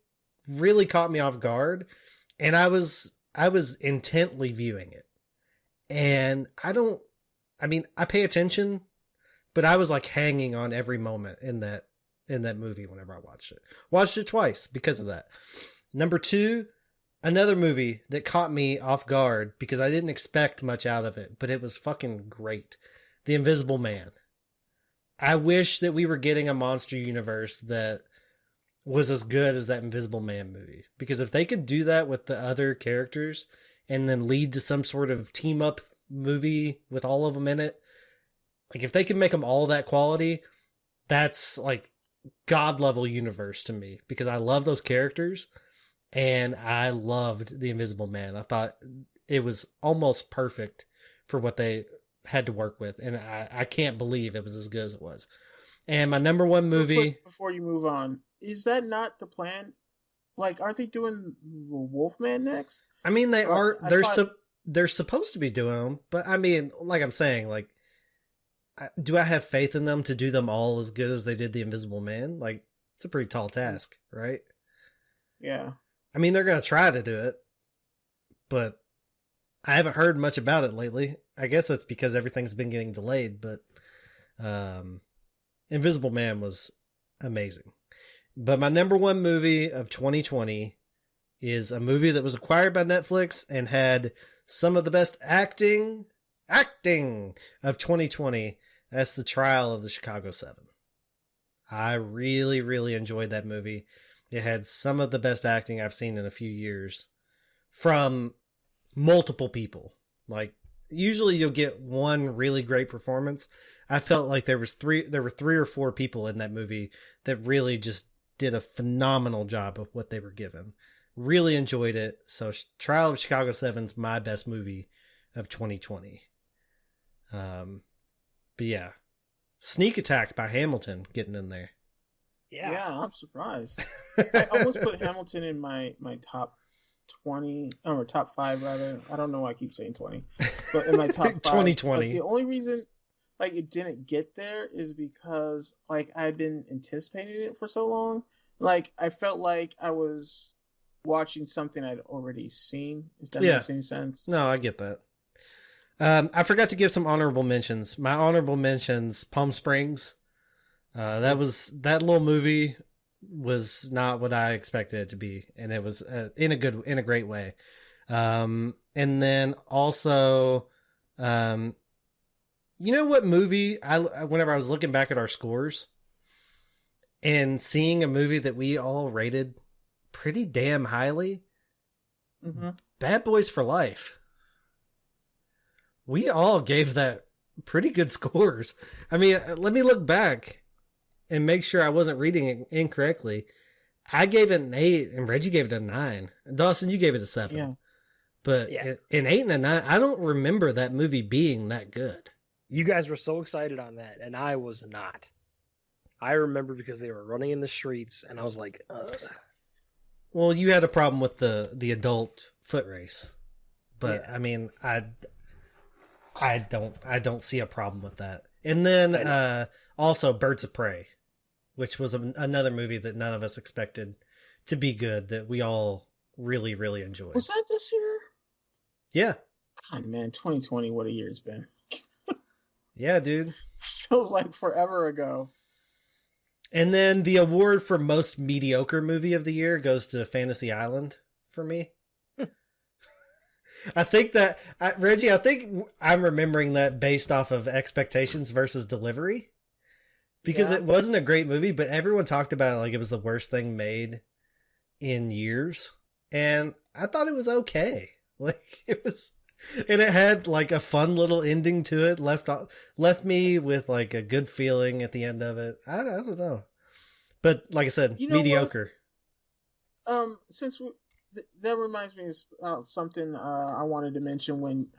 really caught me off guard, and I was intently viewing it. And I pay attention, but I was hanging on every moment in that movie whenever I watched it. Watched it twice because of that. Number 2, another movie that caught me off guard because I didn't expect much out of it, but it was fucking great. The Invisible Man. I wish that we were getting a monster universe that was as good as that Invisible Man movie. Because if they could do that with the other characters and then lead to some sort of team up movie with all of them in it, if they could make them all that quality, that's God level universe to me, because I love those characters and I loved The Invisible Man. I thought it was almost perfect for what they had to work with, and I can't believe it was as good as it was. And my number 1 movie... Before you move on, is that not the plan? like, aren't they doing the Wolfman next? I mean, they are. thought... They're supposed to be doing them, but I mean, like I'm saying, like, do I have faith in them to do them all as good as they did the Invisible Man? Like, it's a pretty tall task, right? Yeah. I mean, they're gonna try to do it, but I haven't heard much about it lately. I guess that's because everything's been getting delayed, but Invisible Man was amazing. But my number one movie of 2020 is a movie that was acquired by Netflix and had some of the best acting of 2020. That's The Trial of the Chicago 7. I really, really enjoyed that movie. It had some of the best acting I've seen in a few years from multiple people. Like, usually you'll get one really great performance. I felt like there were three or four people in that movie that really just did a phenomenal job of what they were given. Really enjoyed it. So Trial of Chicago 7's my best movie of 2020. But yeah, Sneak Attack by Hamilton getting in there. Yeah, I'm surprised. I almost put Hamilton in my top 20, or top 5 rather. I don't know why I keep saying 20, but in my top 5. 2020. But the only reason like it didn't get there is because like I'd been anticipating it for so long. Like I felt like I was watching something I'd already seen. If that makes any sense. No, I get that. I forgot to give some honorable mentions. My honorable mentions: Palm Springs. That little movie was not what I expected it to be, and it was in a great way. And then also, you know what movie whenever I was looking back at our scores and seeing a movie that we all rated pretty damn highly, Bad Boys for Life. We all gave that pretty good scores. I mean, let me look back and make sure I wasn't reading it incorrectly. I gave it an 8, and Reggie gave it a 9. Dawson, you gave it a 7. Yeah. But an 8 and a 9, I don't remember that movie being that good. You guys were so excited on that, and I was not. I remember because they were running in the streets, and I was like, ugh. Well, you had a problem with the adult foot race. But, I mean, I don't see a problem with that. And then also Birds of Prey, which was another movie that none of us expected to be good, that we all really, really enjoyed. Was that this year? Yeah. God, man, 2020, what a year it's been. Yeah, dude. Feels like forever ago. And then the award for most mediocre movie of the year goes to Fantasy Island for me. I think that, Reggie, I think I'm remembering that based off of expectations versus delivery. Because it wasn't a great movie, but everyone talked about it like it was the worst thing made in years. And I thought it was okay. Like, it was, and it had like a fun little ending to it, left me with like a good feeling at the end of it. I don't know. But like I said, mediocre. Since that reminds me of something I wanted to mention when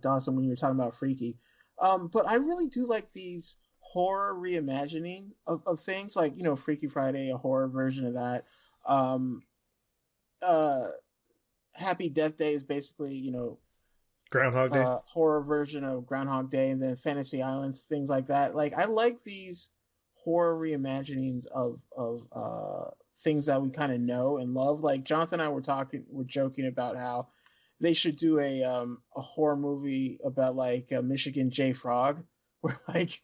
Dawson, when you were talking about Freaky. But I really do like these horror reimagining of things, like, you know, Freaky Friday, a horror version of that. Happy Death Day is basically, you know, Groundhog Day, horror version of Groundhog Day, and then Fantasy Islands, things like that. Like, I like these horror reimaginings of things that we kind of know and love. Like Jonathan and I were joking about how they should do a horror movie about like Michigan J Frog, where like,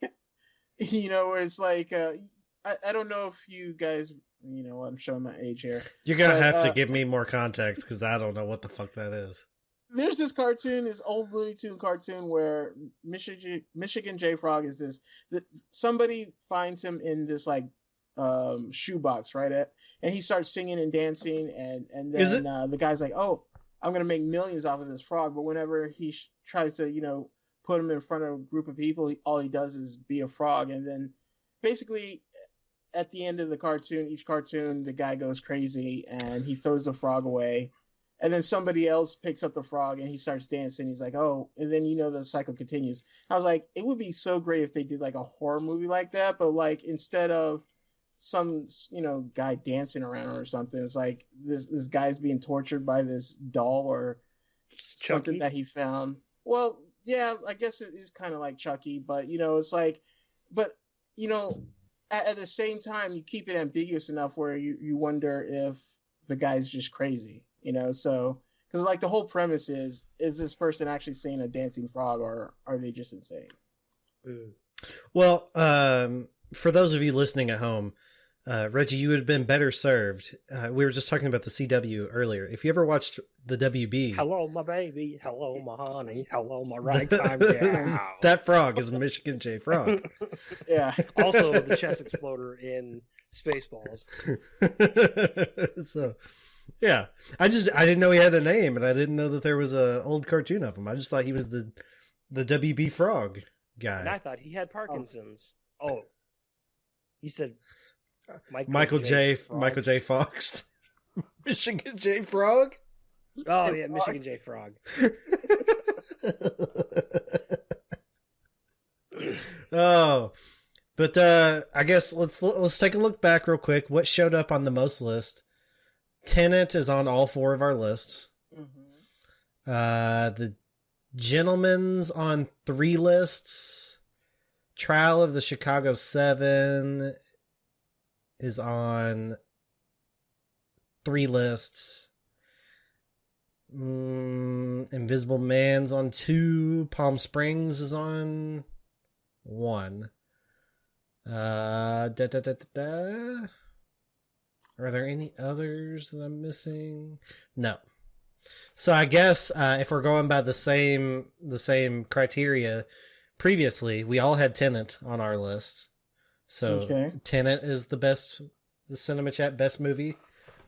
you know, where it's like I don't know if you guys, you know, I'm showing my age here. You're gonna have to give me more context because I don't know what the fuck that is. There's this cartoon, this old Looney Tune cartoon where Michigan J Frog is this. Somebody finds him in this like shoebox, right? And he starts singing and dancing, and then the guy's like, "Oh, I'm gonna make millions off of this frog." But whenever he tries to, you know, put him in front of a group of people, all he does is be a frog. And then basically at the end of the cartoon, each cartoon, the guy goes crazy and he throws the frog away. And then somebody else picks up the frog and he starts dancing. He's like, oh, and then, you know, the cycle continues. I was like, it would be so great if they did like a horror movie like that, but like instead of some guy dancing around or something. It's like this guy's being tortured by this doll or something Chucky? that he found. Well, yeah, I guess it is kind of like Chucky, but it's like, but at the same time, you keep it ambiguous enough where you wonder if the guy's just crazy, so because like the whole premise is this person actually seeing a dancing frog or are they just insane? Well, for those of you listening at home, Reggie, you would have been better served. We were just talking about the CW earlier. If you ever watched the WB, hello, my baby. Hello, my honey. Hello, my ragtime gal. That frog is a Michigan J frog. Yeah. Also, the chest exploder in Spaceballs. So, yeah, I didn't know he had a name, and I didn't know that there was a old cartoon of him. I just thought he was the WB frog guy. And I thought he had Parkinson's. Oh, you said Michael J. Fox, Michigan J frog. Oh yeah, Michigan J frog. Oh, but I guess let's take a look back real quick. What showed up on the most list? Tenet is on all 4 of our lists. Mm-hmm. The Gentleman's on 3 lists. Trial of the Chicago 7 is on 3 lists. Invisible Man's on 2. Palm Springs is on 1. Are there any others that I'm missing? No. So I guess if we're going by the same criteria previously, we all had Tenet on our lists. So okay. Tenet is the Cinema Chat best movie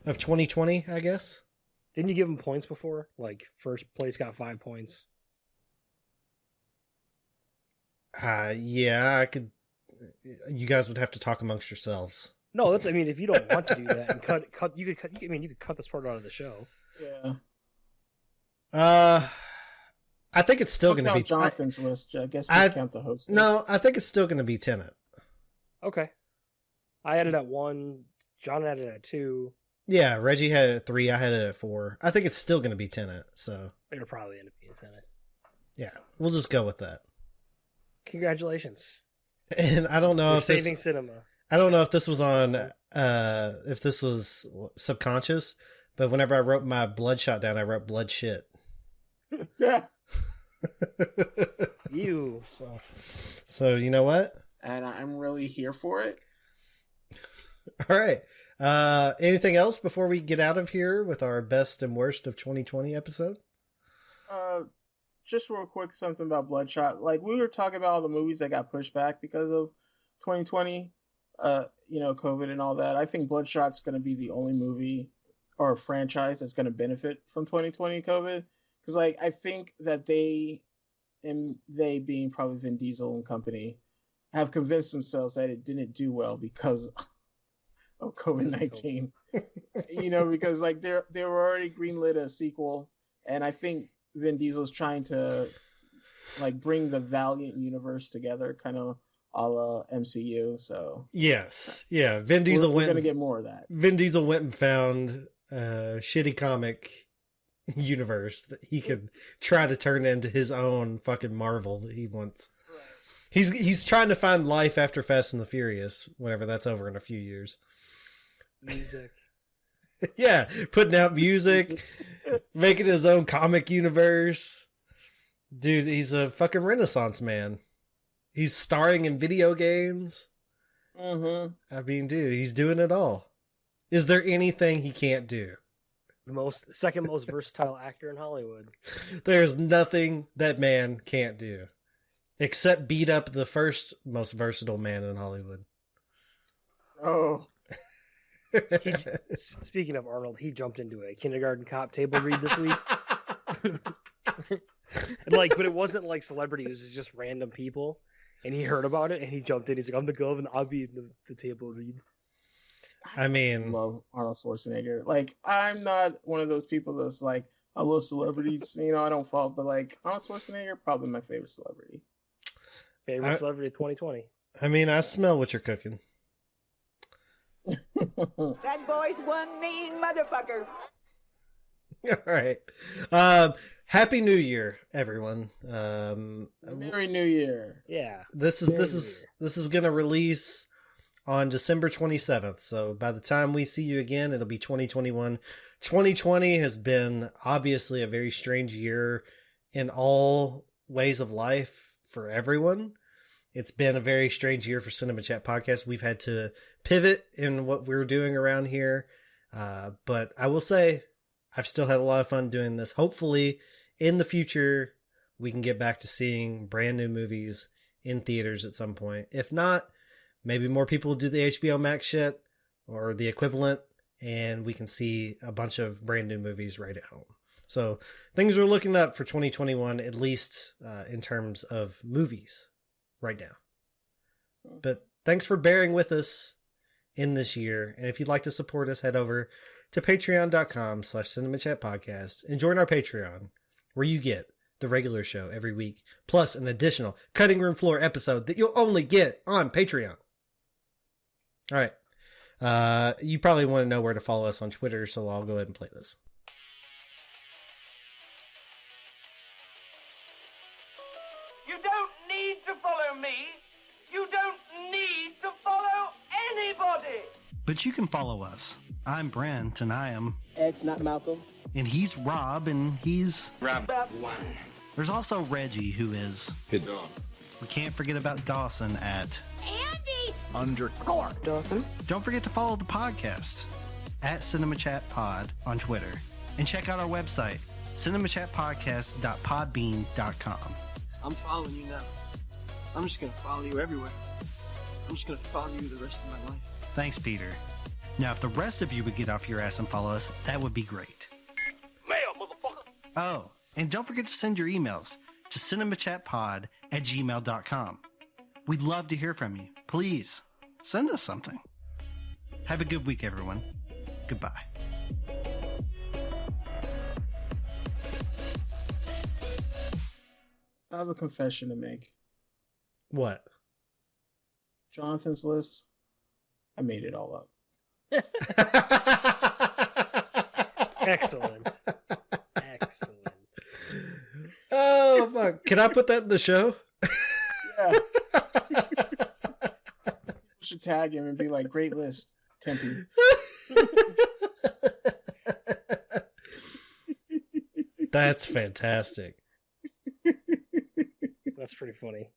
of 2020, I guess. Didn't you give him points before? Like first place got 5 points. Yeah, I could. You guys would have to talk amongst yourselves. No, if you don't want to do that and you could cut this part out of the show. Yeah. I think it's still going to be Jonathan's list. I guess we count the host. No, I think it's still going to be Tenet. Okay. I had it at 1. John had it at 2. Yeah, Reggie had it at 3. I had it at 4. I think it's still going to be Tenet. So it'll probably end up being Tenet. Yeah, we'll just go with that. Congratulations. And I don't know You're if saving cinema. I don't know if this was on if this was subconscious, but whenever I wrote my bloodshot down, I wrote blood shit. Yeah. You. So you know what? And I'm really here for it. All right. Anything else before we get out of here with our best and worst of 2020 episode? Just real quick, something about Bloodshot. Like we were talking about all the movies that got pushed back because of 2020, COVID and all that. I think Bloodshot's going to be the only movie or franchise that's going to benefit from 2020 COVID. Because like I think that they being probably Vin Diesel and company have convinced themselves that it didn't do well because of COVID-19. Because like they were already greenlit a sequel, and I think Vin Diesel's trying to like bring the Valiant universe together, kind of a la MCU. So yes, yeah, Vin Diesel we're gonna get more of that. Vin Diesel went and found a shitty comic universe that he could try to turn into his own fucking Marvel that he wants. Right. He's trying to find life after Fast and the Furious, whenever that's over in a few years. Music. Yeah, putting out music, making his own comic universe. Dude, he's a fucking Renaissance man. He's starring in video games. Mm-hmm. I mean, dude, he's doing it all. Is there anything he can't do? The second most versatile actor in Hollywood. There's nothing that man can't do. Except beat up the first most versatile man in Hollywood. Oh. Speaking of Arnold, he jumped into a Kindergarten Cop table read this week. But it wasn't like celebrity, it was just random people. And he heard about it and he jumped in. He's like, I'm the gov and I'll be in the table read. I mean, I love Arnold Schwarzenegger. Like, I'm not one of those people that's like, I love celebrities. I don't fall, but like Arnold Schwarzenegger, probably my favorite celebrity. Favorite celebrity of 2020. I mean, I smell what you're cooking. That boy's one mean motherfucker. All right. Happy New Year, everyone. Merry New Year. Yeah. This is gonna release on December 27th. So by the time we see you again, it'll be 2021. 2020 has been obviously a very strange year in all ways of life for everyone. It's been a very strange year for Cinema Chat Podcast. We've had to pivot in what we're doing around here. But I will say I've still had a lot of fun doing this. Hopefully in the future, we can get back to seeing brand new movies in theaters at some point. If not, maybe more people will do the HBO Max shit or the equivalent, and we can see a bunch of brand new movies right at home. So things are looking up for 2021, at least in terms of movies right now. But thanks for bearing with us in this year. And if you'd like to support us, head over to patreon.com/cinemachatpodcast and join our Patreon, where you get the regular show every week, plus an additional cutting room floor episode that you'll only get on Patreon. All right. You probably want to know where to follow us on Twitter, so I'll go ahead and play this. You don't need to follow me. You don't need to follow anybody. But you can follow us. I'm Brent, and I am... Ed's not Malcolm. And he's Rob, and he's... Rob. One. There's also Reggie, who is... Hidden. We can't forget about Dawson at... Andy! Underscore. Dawson. Don't forget to follow the podcast at CinemaChatPod on Twitter. And check out our website, cinemachatpodcast.podbean.com. I'm following you now. I'm just gonna follow you everywhere. I'm just gonna follow you the rest of my life. Thanks, Peter. Now, if the rest of you would get off your ass and follow us, that would be great. Mail, motherfucker. Oh, and don't forget to send your emails to cinemachatpod@gmail.com. We'd love to hear from you. Please, send us something. Have a good week, everyone. Goodbye. I have a confession to make. What? Jonathan's list, I made it all up. Excellent. Excellent. Oh, fuck. Can I put that in the show? Yeah. People should tag him and be like, great list, Tempe. That's fantastic. That's pretty funny.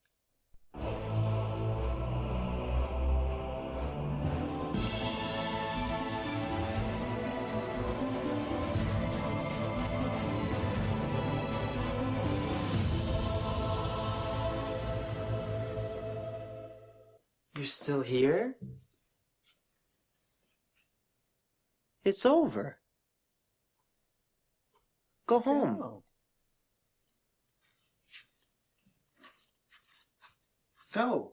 You're still here? It's over. Go home. Oh. Go.